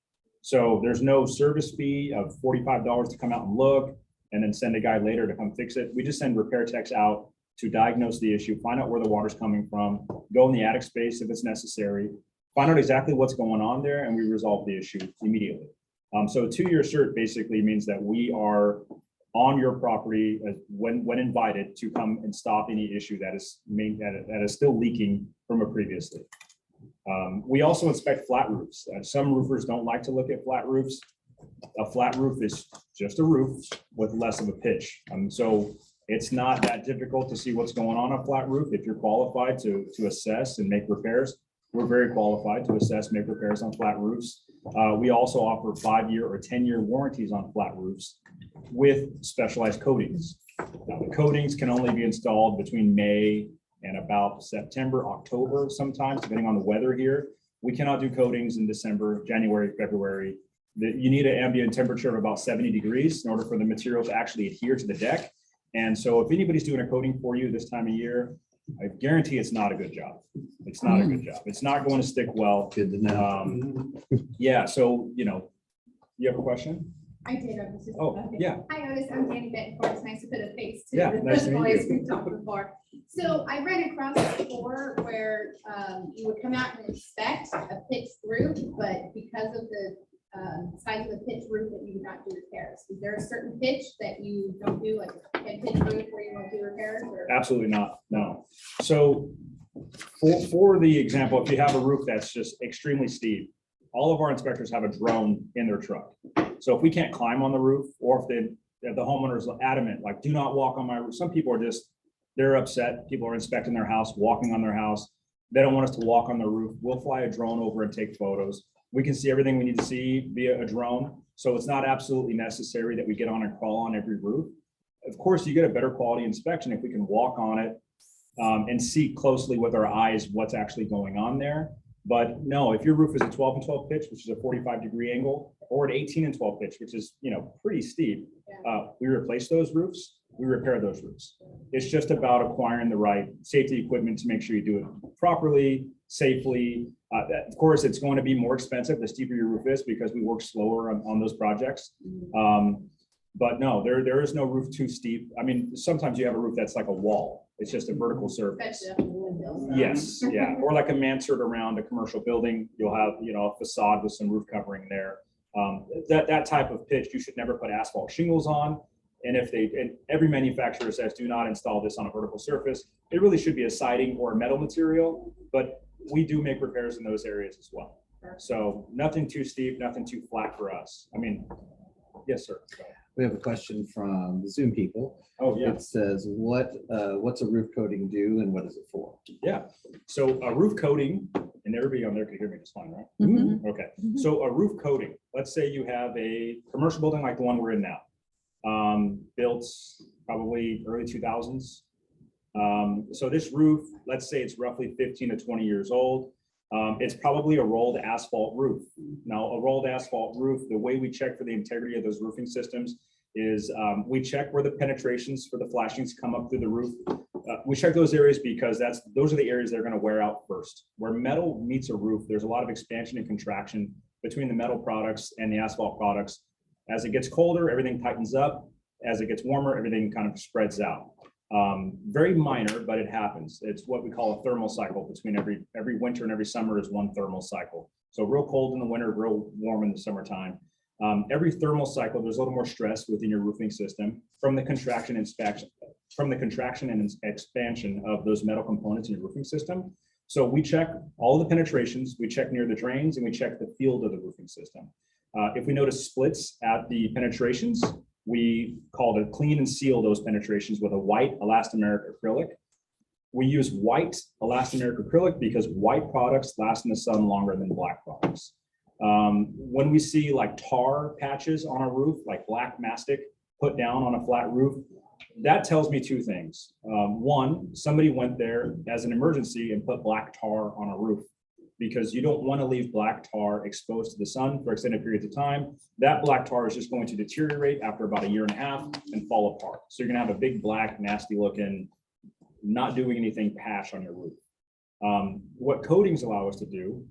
So there's no service fee of $45 to come out and look and then send a guy later to come fix it. We just send repair techs out to diagnose the issue, find out where the water's coming from, go in the attic space if it's necessary, find out exactly what's going on there, and we resolve the issue immediately. So a 2-year cert basically means that we are on your property when invited to come and stop any issue that is still leaking from a previously. We also inspect flat roofs. Some roofers don't like to look at flat roofs. A flat roof is just a roof with less of a pitch. So it's not that difficult to see what's going on a flat roof. If you're qualified to assess and make repairs, we're very qualified to assess, make repairs on flat roofs. We also offer 5-year or 10-year warranties on flat roofs with specialized coatings. Now, the coatings can only be installed between May and about September, October, sometimes, depending on the weather here. We cannot do coatings in December, January, February. You need an ambient temperature of about 70 degrees in order for the material to actually adhere to the deck. And so if anybody's doing a coating for you this time of year, I guarantee it's not a good job. It's not a good job. It's not going to stick well. Good to know. Yeah, so, you have a question? I did. I was just- Oh, okay. yeah. Hi, Otis. I'm Danny Bettencourt. It's nice to put a face to Yeah, the nice to meet voice you. we've talked before. So I ran across before where you would come out and inspect a pitched roof, but because of the size of the pitched roof that you would not do repairs. Is there a certain pitch that you don't do, like a 10-pitch roof where you won't do repairs? Or? Absolutely not, no. So for the example, if you have a roof that's just extremely steep, all of our inspectors have a drone in their truck. So if we can't climb on the roof, or if the homeowner is adamant, like, do not walk on my roof. Some people are they're upset. People are inspecting their house, walking on their house. They don't want us to walk on the roof. We'll fly a drone over and take photos. We can see everything we need to see via a drone. So it's not absolutely necessary that we get on and crawl on every roof. Of course, you get a better quality inspection if we can walk on it and see closely with our eyes what's actually going on there. But no, if your roof is a 12 and 12 pitch, which is a 45-degree angle, or an 18 and 12 pitch, which is, pretty steep, we replace those roofs, we repair those roofs. It's just about acquiring the right safety equipment to make sure you do it properly, safely. Of course, it's going to be more expensive the steeper your roof is because we work slower on those projects. But no, there is no roof too steep. I mean, sometimes you have a roof that's like a wall. It's just a vertical surface. Especially up in the windmills. Yes, yeah, or like a mansard around a commercial building. You'll have, a facade with some roof covering there. That type of pitch, you should never put asphalt shingles on. And and every manufacturer says, do not install this on a vertical surface. It really should be a siding or a metal material, but we do make repairs in those areas as well. So nothing too steep, nothing too flat for us. I mean, yes, sir. We have a question from the Zoom people. Oh, yeah. It says, what's a roof coating do and what is it for? Yeah. So a roof coating, and everybody on there can hear me just fine, right? Mhm. Okay. So a roof coating, let's say you have a commercial building like the one we're in now, built probably early 2000s. So this roof, let's say it's roughly 15 to 20 years old. It's probably a rolled asphalt roof. Now, a rolled asphalt roof, the way we check for the integrity of those roofing systems is we check where the penetrations for the flashings come up through the roof. We check those areas because those are the areas that are going to wear out first. Where metal meets a roof, there's a lot of expansion and contraction between the metal products and the asphalt products. As it gets colder, everything tightens up. As it gets warmer, everything kind of spreads out. Very minor, but it happens. It's what we call a thermal cycle. Between every winter and every summer is one thermal cycle. So real cold in the winter, real warm in the summertime. Every thermal cycle, there's a little more stress within your roofing system from the contraction and expansion of those metal components in your roofing system. So we check all the penetrations, we check near the drains, and we check the field of the roofing system. If we notice splits at the penetrations, we call to clean and seal those penetrations with a white elastomeric acrylic. We use white elastomeric acrylic because white products last in the sun longer than black products. When we see like tar patches on a roof, like black mastic put down on a flat roof, that tells me two things. One, somebody went there as an emergency and put black tar on a roof, because you don't want to leave black tar exposed to the sun for extended periods of time. That black tar is just going to deteriorate after about 1.5 years and fall apart. So you're gonna have a big black, nasty looking, not doing anything patch on your roof. What coatings allow us to do,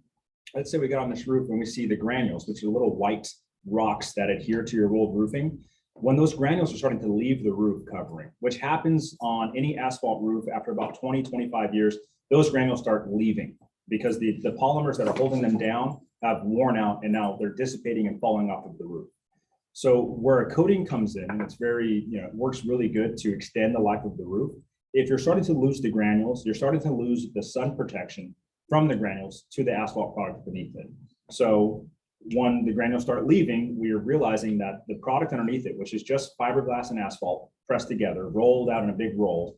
let's say we got on this roof and we see the granules, which are little white rocks that adhere to your rolled roofing. When those granules are starting to leave the roof covering, which happens on any asphalt roof after about 20, 25 years, those granules start leaving because the polymers that are holding them down have worn out and now they're dissipating and falling off of the roof. So where a coating comes in, and it's very, it works really good to extend the life of the roof. If you're starting to lose the granules, you're starting to lose the sun protection from the granules to the asphalt product beneath it. So when the granules start leaving, we are realizing that the product underneath it, which is just fiberglass and asphalt pressed together, rolled out in a big roll,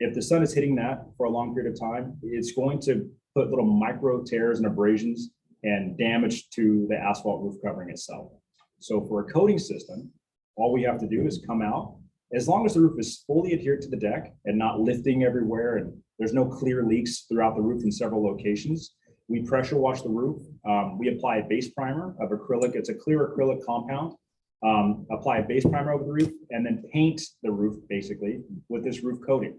if the sun is hitting that for a long period of time, it's going to put little micro tears and abrasions and damage to the asphalt roof covering itself. So for a coating system, all we have to do is come out, as long as the roof is fully adhered to the deck and not lifting everywhere and there's no clear leaks throughout the roof in several locations, we pressure wash the roof. We apply a base primer of acrylic. It's a clear acrylic compound. Apply a base primer over the roof and then paint the roof basically with this roof coating.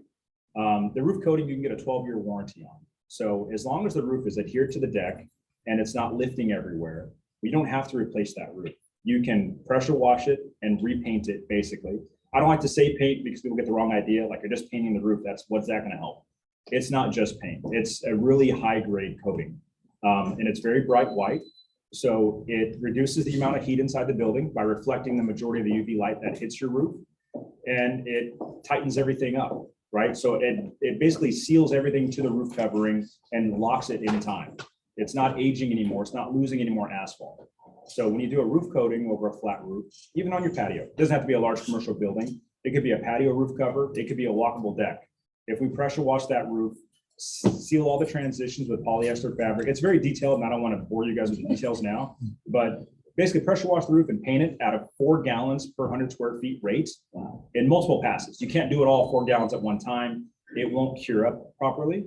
The roof coating you can get a 12-year warranty on. So as long as the roof is adhered to the deck and it's not lifting everywhere, we don't have to replace that roof. You can pressure wash it and repaint it basically. I don't like to say paint because people get the wrong idea. Like you're just painting the roof. What's that going to help? It's not just paint. It's a really high grade coating. And it's very bright white. So it reduces the amount of heat inside the building by reflecting the majority of the UV light that hits your roof. And it tightens everything up, right? So it basically seals everything to the roof covering and locks it in time. It's not aging anymore. It's not losing any more asphalt. So when you do a roof coating over a flat roof, even on your patio, it doesn't have to be a large commercial building. It could be a patio roof cover. It could be a walkable deck. If we pressure wash that roof, seal all the transitions with polyester fabric. It's very detailed and I don't want to bore you guys with the details now, but basically pressure wash the roof and paint it at a 4 gallons per 100 square feet rate in multiple passes. You can't do it all 4 gallons at one time. It won't cure up properly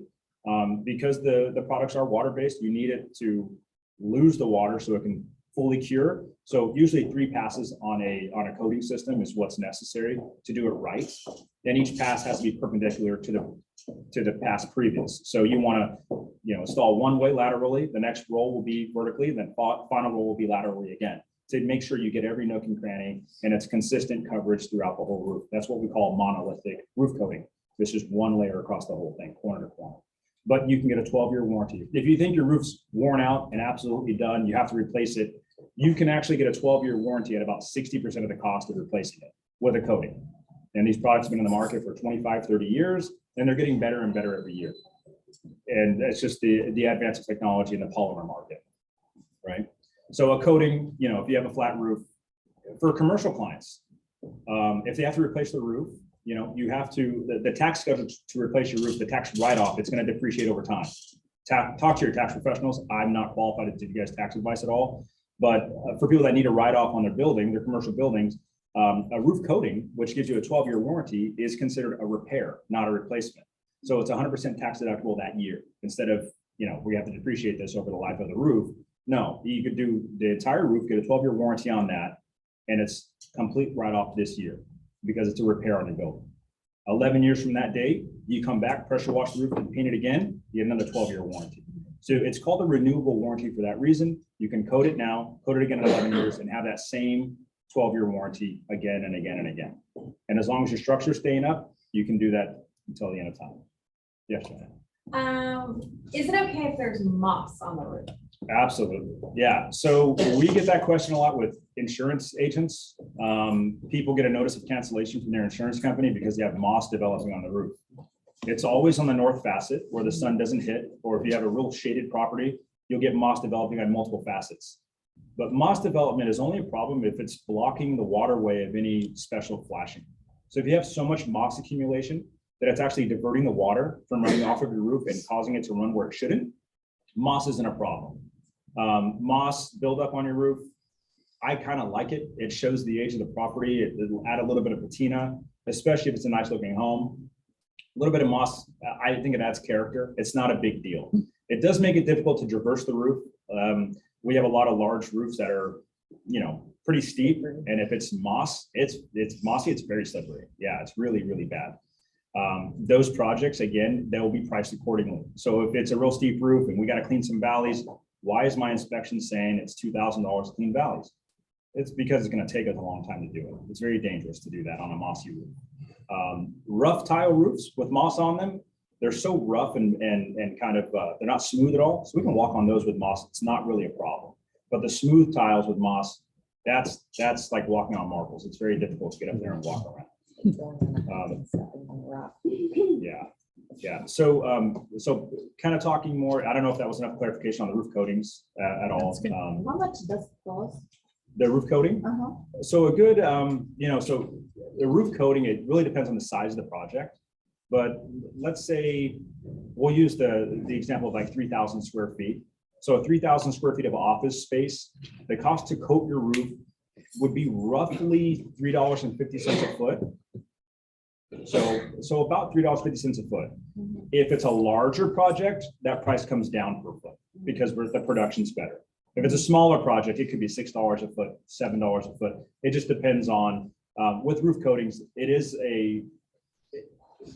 because the products are water-based. You need it to lose the water so it can fully cure. So usually 3 passes on a coating system is what's necessary to do it right. Then each pass has to be perpendicular to the pass previous. So you want to install one way laterally, the next roll will be vertically, then final roll will be laterally again to make sure you get every nook and cranny and it's consistent coverage throughout the whole roof. That's what we call monolithic roof coating. This is one layer across the whole thing, corner to corner. But you can get a 12-year warranty. If you think your roof's worn out and absolutely done, you have to replace it, you can actually get a 12-year warranty at about 60% of the cost of replacing it with a coating. And these products have been in the market for 25, 30 years, and they're getting better and better every year. And that's just the advance of technology in the polymer market, right? So a coating, if you have a flat roof, for commercial clients, if they have to replace the roof, you have to, the tax schedule to replace your roof, the tax write-off, it's going to depreciate over time. Talk to your tax professionals. I'm not qualified to give you guys tax advice at all. But for people that need a write-off on their building, their commercial buildings, a roof coating, which gives you a 12-year warranty, is considered a repair, not a replacement. So it's 100% tax deductible that year instead of, we have to depreciate this over the life of the roof. No, you could do the entire roof, get a 12-year warranty on that, and it's complete write-off this year because it's a repair on your building. 11 years from that date, you come back, pressure wash the roof and paint it again, you get another 12-year warranty. So it's called a renewable warranty for that reason. You can coat it now, coat it again in 11 years, and have that same 12-year warranty again and again and again. And as long as your structure's staying up, you can do that until the end of time. Yes, Joanna. Is it okay if there's moss on the roof? Absolutely. Yeah. So we get that question a lot with insurance agents. People get a notice of cancellation from their insurance company because they have moss developing on the roof. It's always on the north facet where the sun doesn't hit, or if you have a real shaded property, you'll get moss developing on multiple facets. But moss development is only a problem if it's blocking the waterway of any special flashing. So if you have so much moss accumulation that it's actually diverting the water from running off of your roof and causing it to run where it shouldn't, moss isn't a problem. Moss buildup on your roof, I kind of like it. It shows the age of the property. It'll add a little bit of patina, especially if it's a nice looking home. A little bit of moss, I think it adds character. It's not a big deal. It does make it difficult to traverse the roof. We have a lot of large roofs that are, pretty steep. And if it's moss, it's mossy, it's very slippery. Yeah, it's really, really bad. Those projects, again, they'll be priced accordingly. So if it's a real steep roof and we got to clean some valleys, why is my inspection saying it's $2,000 to clean valleys? It's because it's gonna take us a long time to do it. It's very dangerous to do that on a mossy roof. Rough tile roofs with moss on them, they're so rough and kind of, they're not smooth at all. So we can walk on those with moss. It's not really a problem. But the smooth tiles with moss, that's like walking on marbles. It's very difficult to get up there and walk around. Yeah. So kind of talking more, I don't know if that was enough clarification on the roof coatings at all. How much does it cost? The roof coating? So a good, so the roof coating, it really depends on the size of the project. But let's say we'll use the example of like 3,000 square feet. So 3,000 square feet of office space, the cost to coat your roof would be roughly $3.50 a foot. So about $3.50 a foot. If it's a larger project, that price comes down per foot because the production's better. If it's a smaller project, it could be $6 a foot, $7 a foot. It just depends on, with roof coatings,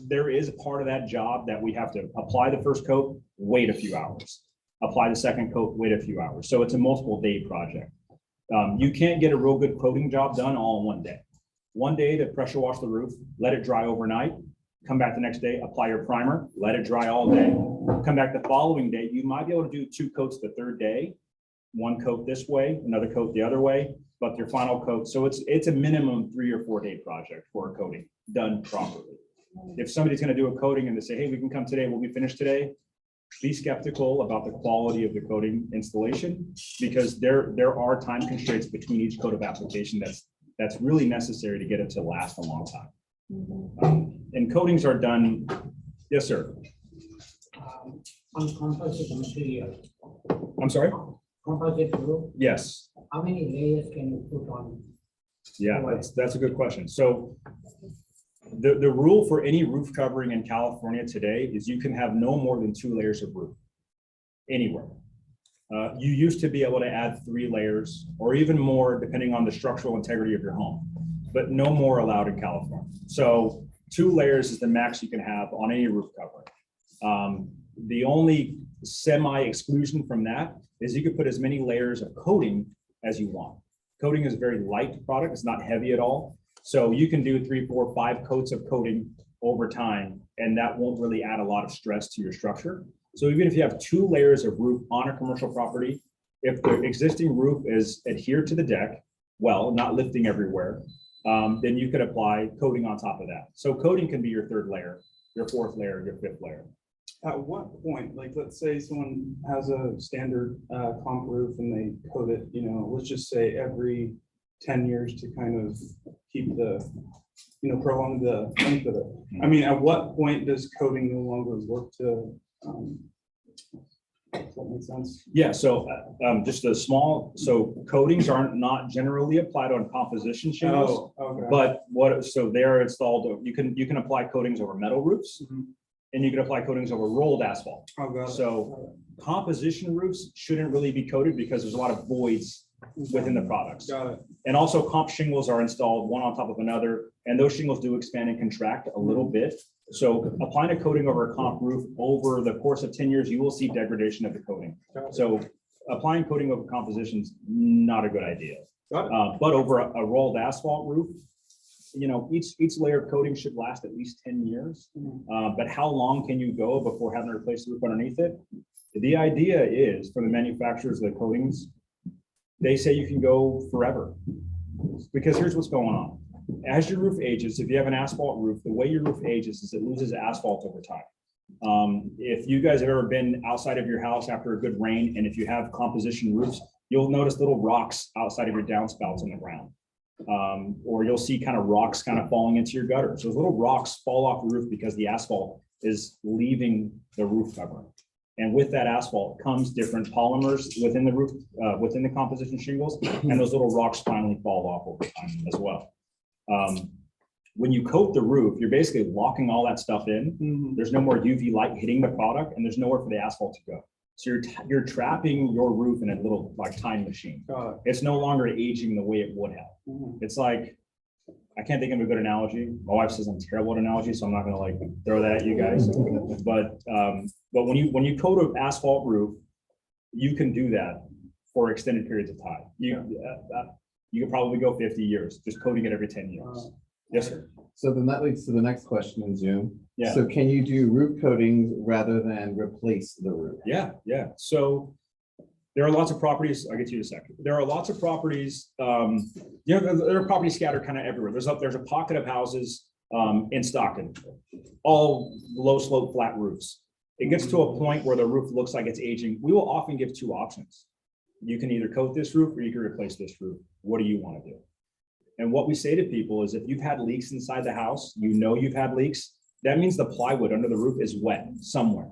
there is a part of that job that we have to apply the first coat, wait a few hours. Apply the second coat, wait a few hours. So it's a multiple day project. You can't get a real good coating job done all in one day. One day to pressure wash the roof, let it dry overnight, come back the next day, apply your primer, let it dry all day. Come back the following day, you might be able to do 2 coats the third day. One coat this way, another coat the other way, but your final coat. So it's a minimum 3 or 4 day project for a coating done properly. If somebody's going to do a coating and they say, hey, we can come today, we'll be finished today, be skeptical about the quality of the coating installation because there are time constraints between each coat of application that's really necessary to get it to last a long time. And coatings are done. Yes, sir. On composite material. I'm sorry? Composite roof, Yes. how many layers can you put on? Yeah, that's a good question. So the rule for any roof covering in California today is you can have no more than 2 layers of roof anywhere. You used to be able to add 3 layers or even more depending on the structural integrity of your home, but no more allowed in California. So 2 layers is the max you can have on any roof covering. The only semi-exclusion from that is you could put as many layers of coating as you want. Coating is a very light product. It's not heavy at all. So you can do 3, 4, 5 coats of coating over time, and that won't really add a lot of stress to your structure. So even if you have 2 layers of roof on a commercial property, if the existing roof is adhered to the deck, well, not lifting everywhere, then you could apply coating on top of that. So coating can be your 3rd layer, your 4th layer, your 5th layer. At what point, like, let's say someone has a standard comp roof and they coat it, let's just say every 10 years to kind of keep the, prolong the length of it. I mean, at what point does coating no longer work to, does that make sense? Yeah, so just so coatings aren't not generally applied on composition shingles. Oh, okay. But they're installed, you can apply coatings over metal roofs. And you can apply coatings over rolled asphalt. Oh, got it. So composition roofs shouldn't really be coated because there's a lot of voids within the products. Got it. And also comp shingles are installed one on top of another, and those shingles do expand and contract a little bit. So applying a coating over a comp roof over the course of 10 years, you will see degradation of the coating. So applying coating over composition is not a good idea. But over a rolled asphalt roof, each layer of coating should last at least 10 years. But how long can you go before having to replace the roof underneath it? The idea is for the manufacturers of the coatings, they say you can go forever. Because here's what's going on. As your roof ages, if you have an asphalt roof, the way your roof ages is it loses asphalt over time. If you guys have ever been outside of your house after a good rain, and if you have composition roofs, you'll notice little rocks outside of your downspouts on the ground. Or you'll see kind of rocks kind of falling into your gutters. Those little rocks fall off the roof because the asphalt is leaving the roof covering. And with that asphalt comes different polymers within the roof, within the composition shingles, and those little rocks finally fall off over time as well. When you coat the roof, you're basically locking all that stuff in. There's no more UV light hitting the product, and there's nowhere for the asphalt to go. So you're trapping your roof in a little time machine. It's no longer aging the way it would have. It's like, I can't think of a good analogy. My wife says I'm terrible at analogy, so I'm not gonna throw that at you guys. But when you coat an asphalt roof, you can do that for extended periods of time. You could probably go 50 years, just coating it every 10 years. Yes, sir. So then that leads to the next question in Zoom. Yeah. So can you do roof coatings rather than replace the roof? Yeah, yeah. So there are lots of properties, I'll get to you in a second. There are lots of properties, there are properties scattered kind of everywhere. There's a pocket of houses in Stockton, all low slope flat roofs. It gets to a point where the roof looks like it's aging. We will often give two options. You can either coat this roof or you can replace this roof. What do you want to do? And what we say to people is if you've had leaks inside the house, you've had leaks, that means the plywood under the roof is wet somewhere.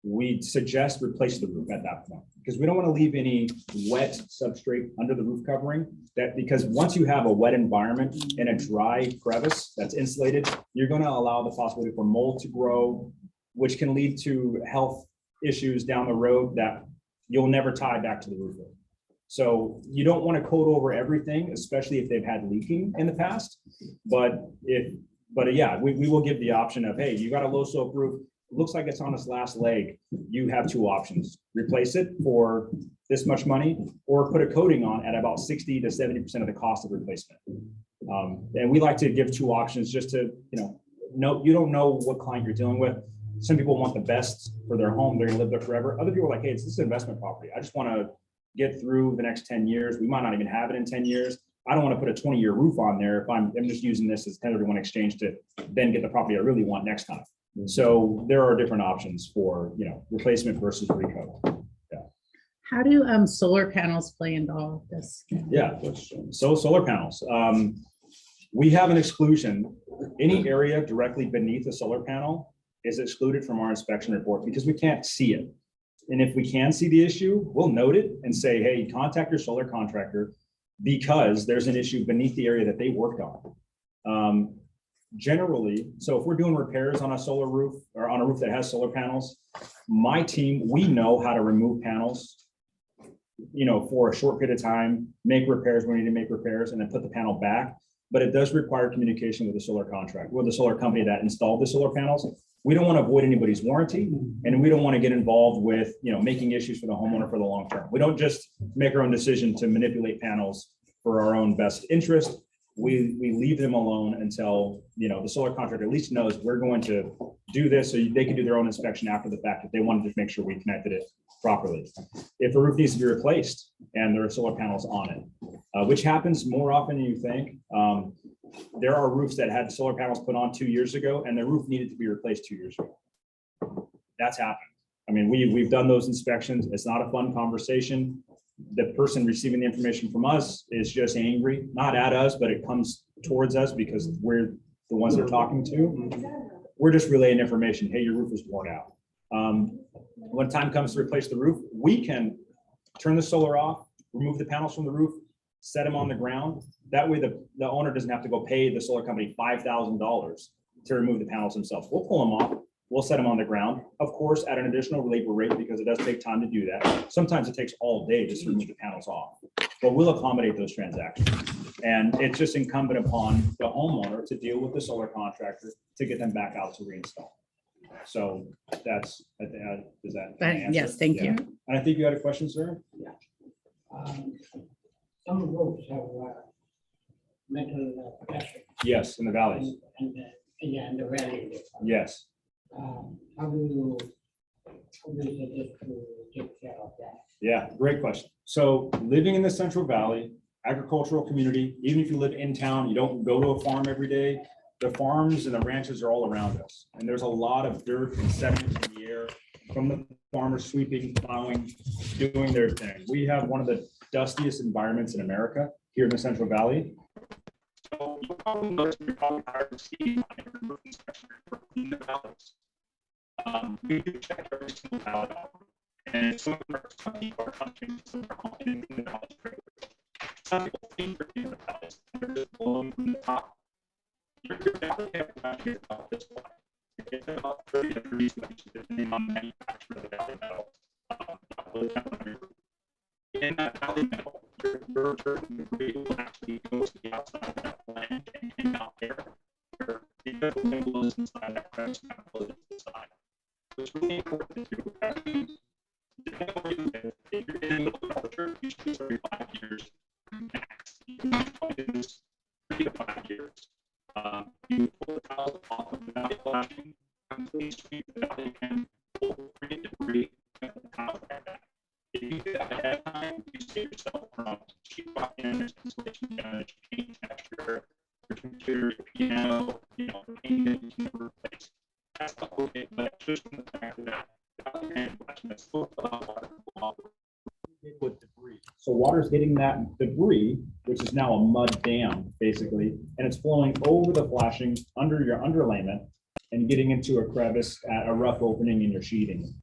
We suggest replace the roof at that point because we don't want to leave any wet substrate under the roof covering because once you have a wet environment in a dry crevice that's insulated, you're going to allow the possibility for mold to grow, which can lead to health issues down the road that you'll never tie back to the roof. So you don't want to coat over everything, especially if they've had leaking in the past. But yeah, we will give the option of, hey, you got a low slope roof, looks like it's on its last leg. You have two options: replace it for this much money, or put a coating on at about 60 to 70% of the cost of replacement. And we like to give two options just to, you don't know what client you're dealing with. Some people want the best for their home; they're gonna live there forever. Other people are like, hey, this is investment property. I just want to get through the next 10 years. We might not even have it in 10 years. I don't want to put a 20-year roof on there if I'm just using this as 1031 exchange to then get the property I really want next time. So there are different options for, replacement versus recoat. How do solar panels play into all of this? Yeah, so solar panels. We have an exclusion. Any area directly beneath a solar panel is excluded from our inspection report because we can't see it. And if we can see the issue, we'll note it and say, hey, contact your solar contractor because there's an issue beneath the area that they worked on. Generally, so if we're doing repairs on a solar roof or on a roof that has solar panels, my team, we know how to remove panels, for a short period of time, make repairs when we need to make repairs, and then put the panel back. But it does require communication with the solar contract, with the solar company that installed the solar panels. We don't want to avoid anybody's warranty, and we don't want to get involved with, making issues for the homeowner for the long term. We don't just make our own decision to manipulate panels for our own best interest. We leave them alone until, the solar contractor at least knows we're going to do this so they can do their own inspection after the fact if they wanted to make sure we connected it properly. If the roof needs to be replaced and there are solar panels on it, which happens more often than you think. There are roofs that had solar panels put on 2 years ago and the roof needed to be replaced 2 years ago. That's happened. I mean, we've done those inspections. It's not a fun conversation. The person receiving the information from us is just angry, not at us, but it comes towards us because we're the ones they're talking to. We're just relaying information. Hey, your roof is worn out. When time comes to replace the roof, we can turn the solar off, remove the panels from the roof, set them on the ground. That way the owner doesn't have to go pay the solar company $5,000 to remove the panels themselves. We'll pull them off. We'll set them on the ground, of course, at an additional labor rate because it does take time to do that. Sometimes it takes all day just to remove the panels off, but we'll accommodate those transactions. And it's just incumbent upon the homeowner to deal with the solar contractor to get them back out to reinstall. So that's, does that answer? Yes, thank you. And I think you had a question, sir? Some roads have metal protection. Yes, in the valleys. And in the valley. Yes. How do you suggest to take care of that? Yeah, great question. So living in the Central Valley, agricultural community, even if you live in town, you don't go to a farm every day, the farms and the ranches are all around us. And there's a lot of dirt and sediment in the air from the farmers sweeping, plowing, doing their thing. We have one of the dustiest environments in America here in the Central Valley. So you'll probably notice you're probably tired of seeing in the valleys. We do check every single valley. And some people are hunting, some are hunting in the valleys. Some people think they're in the valleys, and they're just blowing from the top. Your valley temperature is about this way. It's about 30 degrees, depending on the manufacturer of the valley metal. In that valley metal, your turbine degree will actually go to the outside of that land and hang out there. Because the wind blows inside that crevice, that blows inside. So it's really important to do that. If you're in the middle of the culture, you should be 35 years max. You can save yourself from cheap buy-ins, installation damage, paint texture, your computer, your piano, you know, anything that you can never replace. That's the whole thing, but just from the fact that with debris. So water's hitting that debris, which is now a mud dam, basically, and it's flowing over the flashing under your underlayment and getting into a crevice at a rough opening in your sheeting.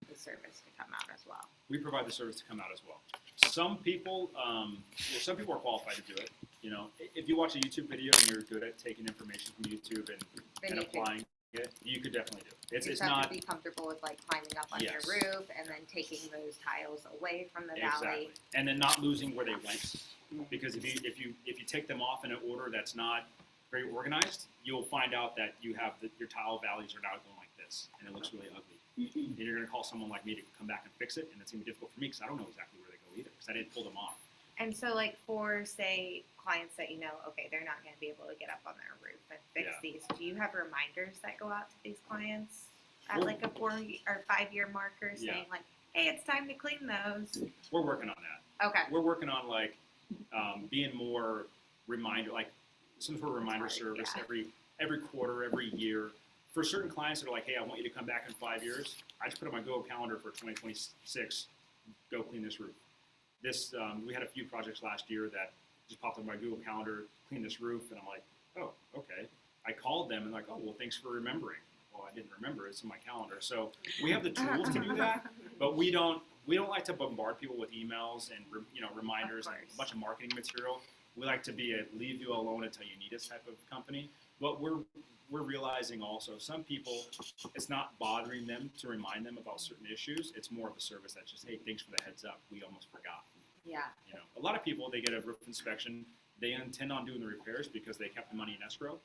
The service to come out as well. We provide the service to come out as well. Some people are qualified to do it. You know, if you watch a YouTube video and you're good at taking information from YouTube and applying it, you could definitely do it. It's have not to be comfortable with like climbing up on Yes. your roof and then taking those tiles away from the valley. exactly, and then not losing where they went, because if you take them off in an order that's not very organized, you'll find out that you have your tile valleys are now going like this, and it looks really ugly. And you're going to call someone like me to come back and fix it, and it's going to be difficult for me because I don't know exactly where they go either because I didn't pull them off. And so like for say clients that you know, okay, they're not going to be able to get up on their roof and fix Yeah. these, do you have reminders that go out to these clients at Well- like a 4 or 5 year marker Yeah. saying like, hey, it's time to clean those? We're working on that. Okay. We're working on like being more reminder, like some sort of reminder hard, service yeah. every quarter, every year. For certain clients that are like, hey, I want you to come back in 5 years, I just put on my Google Calendar for 2026, go clean this roof. This we had a few projects last year that just popped on my Google Calendar, clean this roof, and I'm like, oh, okay. I called them and like, oh, well, thanks for remembering. Well, I didn't remember, it's in my calendar. So we have the tools to do that, but we don't like to bombard people with emails and reminders and a bunch of marketing material. We like to be a leave you alone until you need us type of company. But we're realizing also some people, it's not bothering them to remind them about certain issues. It's more of a service that's just, hey, thanks for the heads up. We almost forgot. Yeah. You know, a lot of people, they get a roof inspection. They intend on doing the repairs because they kept the money in escrow,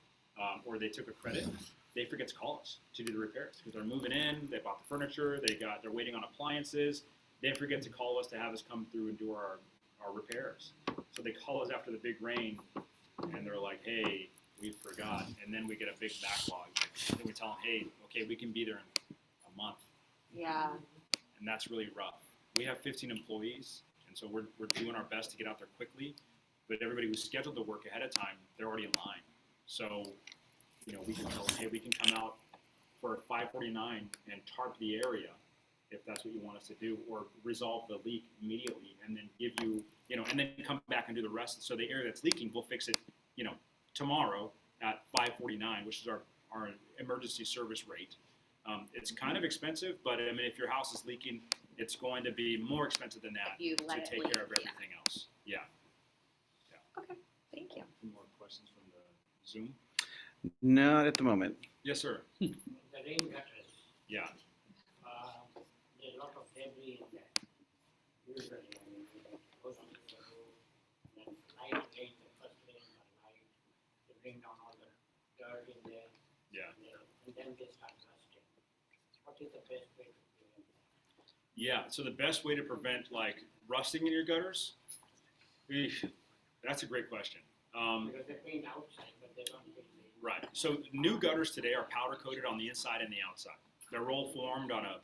or they took a credit. They forget to call us to do the repairs because they're moving in. They bought the furniture. They're waiting on appliances. They forget to call us to have us come through and do our repairs. So they call us after the big rain, and they're like, hey, we forgot, and then we get a big backlog. Then we tell them, hey, okay, we can be there in a month. Yeah. And that's really rough. We have 15 employees, and so we're doing our best to get out there quickly, but everybody who's scheduled to work ahead of time, they're already in line. So, we can tell them, hey, we can come out for 5:49 and tarp the area if that's what you want us to do, or resolve the leak immediately, and then give you, and then come back and do the rest. So the area that's leaking, we'll fix it, tomorrow at $549, which is our emergency service rate. It's kind of expensive, but I mean, if your house is leaking, it's going to be more expensive than that You to let it take leak, care of yeah. everything else. Yeah. Thank you. Any more questions from the Zoom? Not at the moment. Yes, sir. The rain gutters, Yeah. there's a lot of debris in there. Usually, I mean, it goes on the roof, then night, late, the first rain or night, they bring down all the dirt in there. Yeah. And then they start rusting. What is the best way to prevent that? Yeah. So the best way to prevent like rusting in your gutters, eesh, that's a great question. Because they paint outside, but they don't paint the. Right. So new gutters today are powder coated on the inside and the outside. They're roll formed on a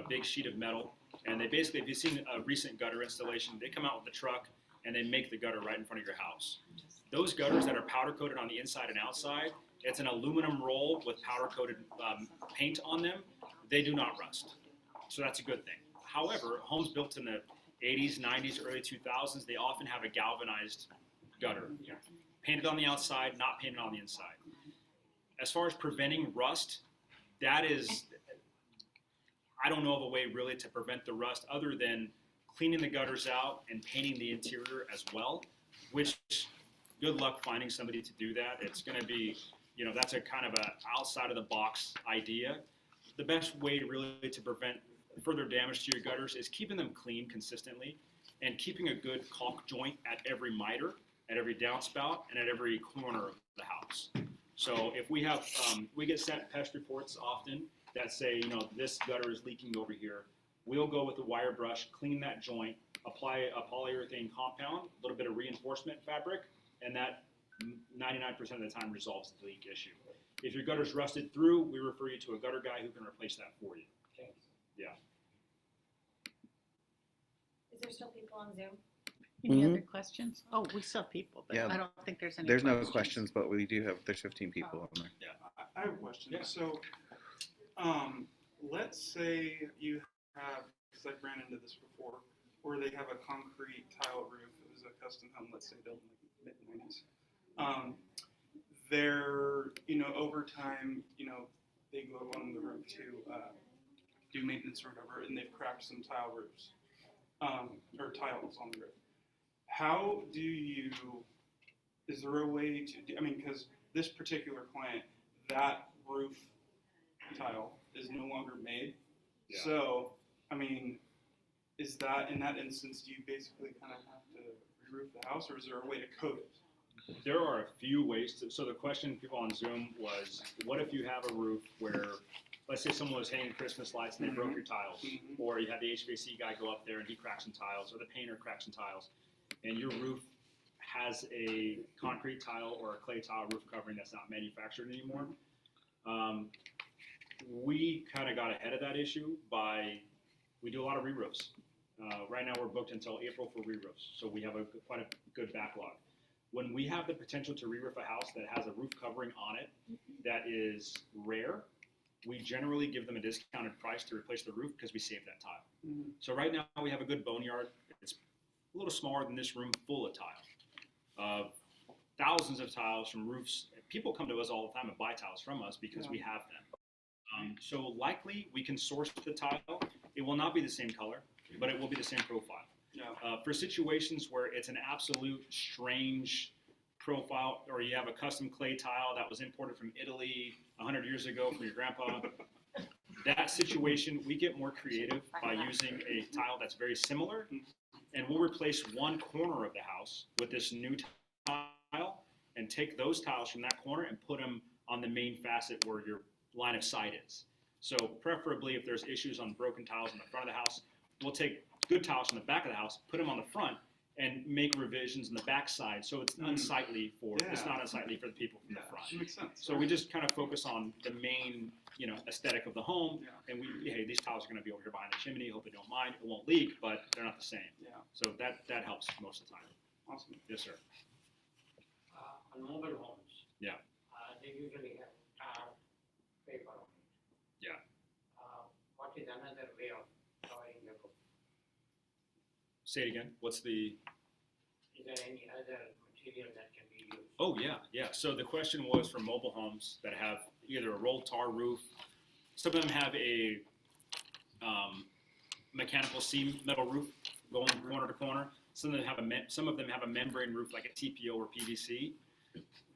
big sheet of metal, and they basically, if you've seen a recent gutter installation, they come out with the truck and they make the gutter right in front of your house. Those gutters that are powder coated on the inside and outside, it's an aluminum roll with powder coated paint on them. They do not rust. So that's a good thing. However, homes built in the 80s, 90s, early 2000s, they often have a galvanized gutter, painted on the outside, not painted on the inside. As far as preventing rust, that is, I don't know of a way really to prevent the rust other than cleaning the gutters out and painting the interior as well, which good luck finding somebody to do that. It's going to be, that's a kind of a outside of the box idea. The best way really to prevent further damage to your gutters is keeping them clean consistently and keeping a good caulk joint at every miter, at every downspout, and at every corner of the house. So if we have, we get sent pest reports often that say, this gutter is leaking over here. We'll go with a wire brush, clean that joint, apply a polyurethane compound, a little bit of reinforcement fabric, and that 99% of the time resolves the leak issue. If your gutter's rusted through, we refer you to a gutter guy who can replace that for you. Yeah. Is there still people on Zoom? Any other questions? Oh, we still have people, but Yeah. I don't think there's any. There's no questions, but there's 15 people on there. Yeah. I have a question. Yeah. So, let's say you have, because I've ran into this before, where they have a concrete tile roof. It was a custom home, let's say built in the mid-90s. They're, over time, they go on the roof to do maintenance or whatever, and they've cracked some tile roofs, or tiles on the roof. How do you, is there a way to, because this particular client, that roof tile is no longer made. Yeah. So, is that, in that instance, do you basically kind of have to re-roof the house, or is there a way to coat it? There are a few ways to, so the question people on Zoom was, what if you have a roof where, let's say someone was hanging Christmas lights and they broke your tiles, or you had the HVAC guy go up there and he cracked some tiles, or the painter cracked some tiles, and your roof has a concrete tile or a clay tile roof covering that's not manufactured anymore. We kind of got ahead of that issue we do a lot of re-roofs. Right now we're booked until April for re-roofs, so we have quite a good backlog. When we have the potential to re-roof a house that has a roof covering on it that is rare, we generally give them a discounted price to replace the roof because we save that tile. So right now we have a good boneyard. It's a little smaller than this room, full of tile. Thousands of tiles from roofs. People come to us all the time and buy tiles from us because we have them. So likely we can source the tile. It will not be the same color, but it will be the same profile. For situations where it's an absolute strange profile, or you have a custom clay tile that was imported from Italy 100 years ago from your grandpa, that situation, we get more creative by using a tile that's very similar, and we'll replace one corner of the house with this new tile and take those tiles from that corner and put them on the main facet where your line of sight is. So preferably if there's issues on broken tiles in the front of the house, we'll take good tiles from the back of the house, put them on the front, and make revisions in the back side so it's unsightly it's not unsightly for the people from the front. Makes sense. So we just kind of focus on the main, aesthetic of the home, and hey, these tiles are going to be over here behind the chimney. Hope they don't mind. It won't leak, but they're not the same. Yeah. So that helps most of the time. Awesome. Yes, sir. On mobile homes. Yeah. They usually have tar paper on it. Yeah. What is another way of covering the roof? Say it again. Is there any other material that can be used? Oh, yeah. So the question was for mobile homes that have either a rolled tar roof. Some of them have a mechanical seam metal roof going corner to corner. Some of them have a membrane roof like a TPO or PVC.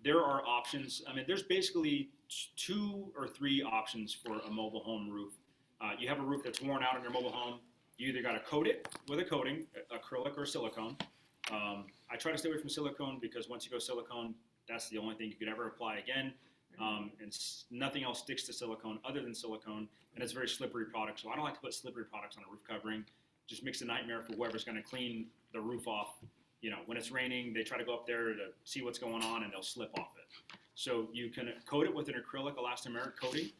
There are options. I mean, there's basically 2 or 3 options for a mobile home roof. You have a roof that's worn out on your mobile home. You either got to coat it with a coating, acrylic or silicone. I try to stay away from silicone because once you go silicone, that's the only thing you could ever apply again. Nothing else sticks to silicone other than silicone, and it's a very slippery product. So I don't like to put slippery products on a roof covering. Just makes a nightmare for whoever's going to clean the roof off. You know, when it's raining, they try to go up there to see what's going on, and they'll slip off it. So you can coat it with an acrylic elastomeric coating.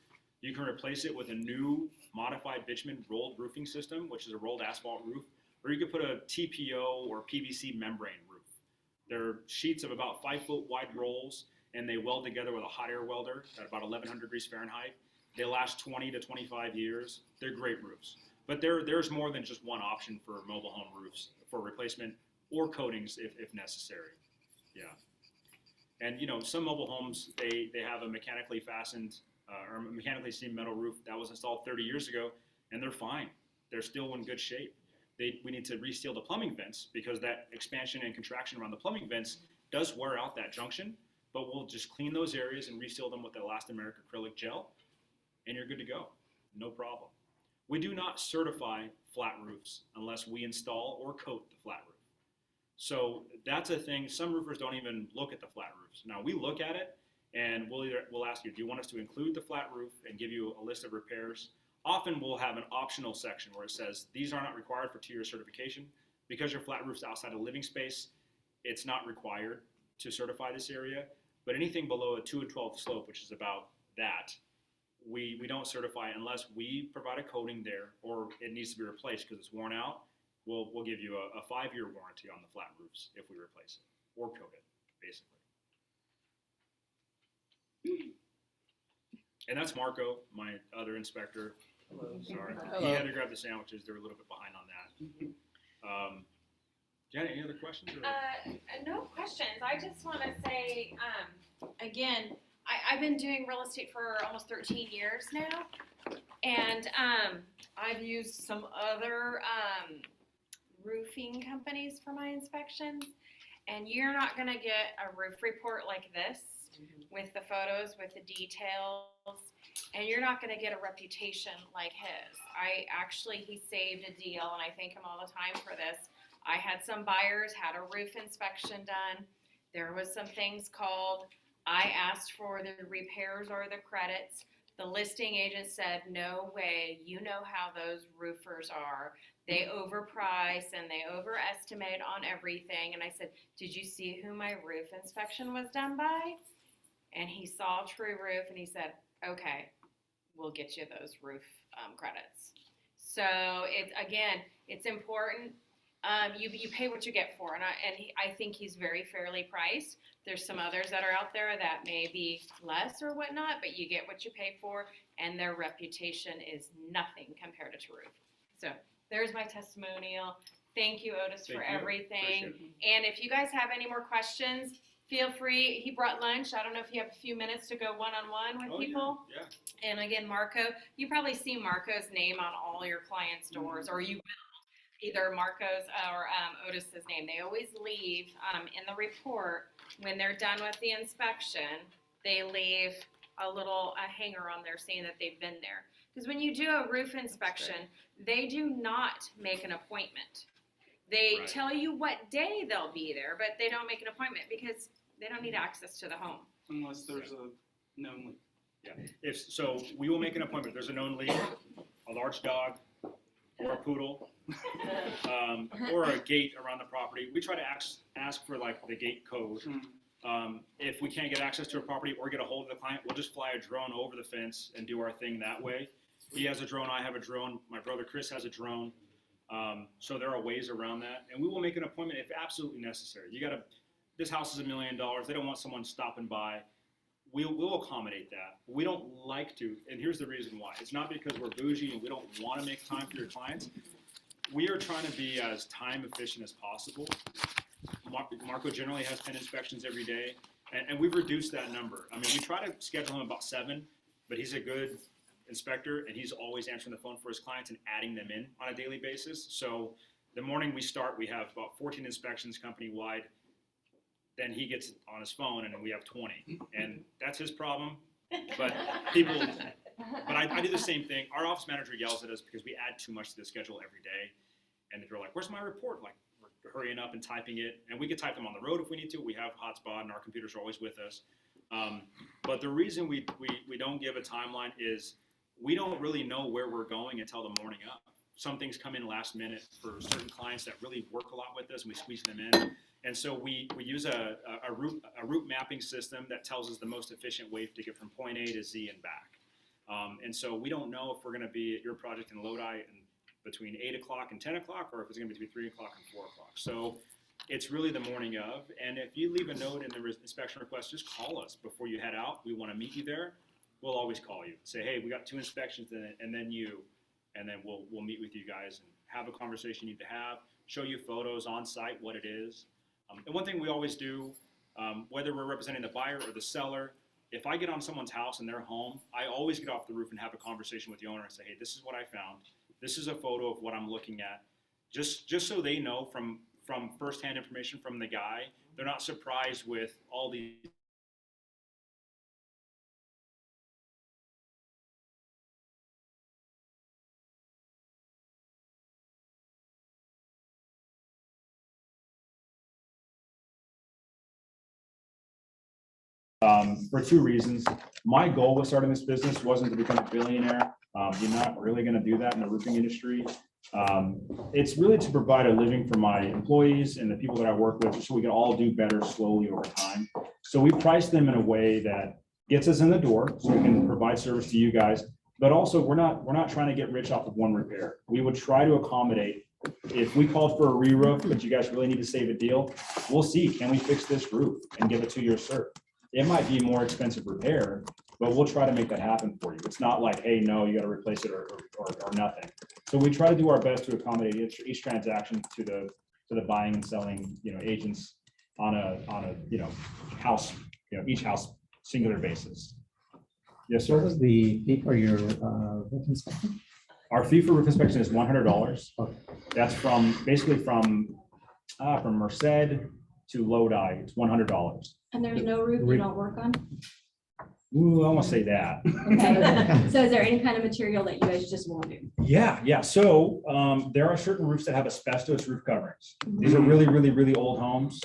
You can replace it with a new modified bitumen rolled roofing system, which is a rolled asphalt roof, or you could put a TPO or PVC membrane roof. They're sheets of about 5-foot wide rolls, and they weld together with a hot air welder at about 1100 degrees Fahrenheit. They last 20 to 25 years. They're great roofs. But there's more than just one option for mobile home roofs for replacement or coatings if necessary. Yeah. And you know, some mobile homes, they have a mechanically fastened or mechanically seamed metal roof that was installed 30 years ago, and they're fine. They're still in good shape. We need to reseal the plumbing vents because that expansion and contraction around the plumbing vents does wear out that junction, but we'll just clean those areas and reseal them with the elastomeric acrylic gel, and you're good to go. No problem. We do not certify flat roofs unless we install or coat the flat roof. So that's a thing. Some roofers don't even look at the flat roofs. Now we look at it and we'll ask you, do you want us to include the flat roof and give you a list of repairs? Often we'll have an optional section where it says these are not required for 2-year certification. Because your flat roof's outside of living space, it's not required to certify this area. But anything below a 2 12 slope, which is about that, we don't certify unless we provide a coating there or it needs to be replaced because it's worn out. We'll give you a 5-year warranty on the flat roofs if we replace it or coat it, basically. And that's Marco, my other inspector. Sorry, he had to grab the sandwiches. They're a little bit behind on that. Janet, any other questions? No questions. I just want to say, again, I've been doing real estate for almost 13 years now, and I've used some other roofing companies for my inspections, and you're not going to get a roof report like this with the photos, with the details, and you're not going to get a reputation like his. He saved a deal, and I thank him all the time for this. I had some buyers had a roof inspection done. There was some things called. I asked for the repairs or the credits. The listing agent said, no way, you know how those roofers are. They overprice and they overestimate on everything. And I said, did you see who my roof inspection was done by? And he saw True Roof and he said, okay, we'll get you those roof credits. So it's important. You pay what you get for, and I think he's very fairly priced. There's some others that are out there that may be less or whatnot, but you get what you pay for, and their reputation is nothing compared to True Roof. So there's my testimonial. Thank you, Otis, for everything. And if you guys have any more questions, feel free. He brought lunch. I don't know if you have a few minutes to go one-on-one with people. Yeah. And again, Marco, you probably see Marco's name on all your clients' doors, or you will. Either Marco's or Otis's name. They always leave in the report when they're done with the inspection. They leave a hanger on there saying that they've been there. Because when you do a roof inspection, they do not make an appointment. They tell you what day they'll be there, but they don't make an appointment because they don't need access to the home. Unless there's a known leak. Yeah. So we will make an appointment. There's a known leak, a large dog, or a poodle, or a gate around the property. We try to ask for like the gate code. If we can't get access to a property or get a hold of the client, we'll just fly a drone over the fence and do our thing that way. He has a drone, I have a drone, my brother Chris has a drone. So there are ways around that, and we will make an appointment if absolutely necessary. This house is $1 million. They don't want someone stopping by. We'll accommodate that. We don't like to, and here's the reason why. It's not because we're bougie and we don't want to make time for your clients. We are trying to be as time efficient as possible. Marco Marco generally has 10 inspections every day, and we've reduced that number. I mean, we try to schedule him about 7, but he's a good inspector, and he's always answering the phone for his clients and adding them in on a daily basis. So the morning we start, we have about 14 inspections company-wide. Then he gets on his phone, and then we have 20, and that's his problem. But people, but I do the same thing. Our office manager yells at us because we add too much to the schedule every day, and they're like, "Where's my report?" Like, we're hurrying up and typing it, and we could type them on the road if we need to. We have hotspot, and our computers are always with us. But the reason we don't give a timeline is we don't really know where we're going until the morning up. Some things come in last minute for certain clients that really work a lot with us, and we squeeze them in. And so we use a route mapping system that tells us the most efficient way to get from point A to Z and back. And so we don't know if we're going to be at your project in Lodi between 8 o'clock and 10 o'clock, or if it's going to be between 3 o'clock and 4 o'clock. So it's really the morning of. And if you leave a note in the inspection request, just call us before you head out. We want to meet you there. We'll always call you. Say, hey, we got 2 inspections, and then you. And then we'll meet with you guys and have a conversation you need to have, show you photos on site, what it is. And one thing we always do, whether we're representing the buyer or the seller, if I get on someone's house and they're home, I always get off the roof and have a conversation with the owner and say, hey, this is what I found. This is a photo of what I'm looking at. Just so they know from firsthand information from the guy, they're not surprised with all these for 2 reasons. My goal with starting this business wasn't to become a billionaire. You're not really going to do that in the roofing industry. It's really to provide a living for my employees and the people that I work with, so we can all do better slowly over time. So we price them in a way that gets us in the door, so we can provide service to you guys. But also, we're not trying to get rich off of one repair. We would try to accommodate. If we called for a re-roof, but you guys really need to save a deal, we'll see, can we fix this roof and give it to your cert? It might be more expensive repair, but we'll try to make that happen for you. It's not like, hey, no, you got to replace it or nothing. So we try to do our best to accommodate each transaction to the buying and selling, agents on a house, each house singular basis. Yes, sir. What was the fee for your roof inspection? Our fee for roof inspection is $100. Okay. That's basically from Merced to Lodi. It's $100. And there's no roof you don't work on? Ooh, I want to say that. Okay. So is there any kind of material that you guys just won't do? Yeah. So there are certain roofs that have asbestos roof coverings. These are really, really, really old homes.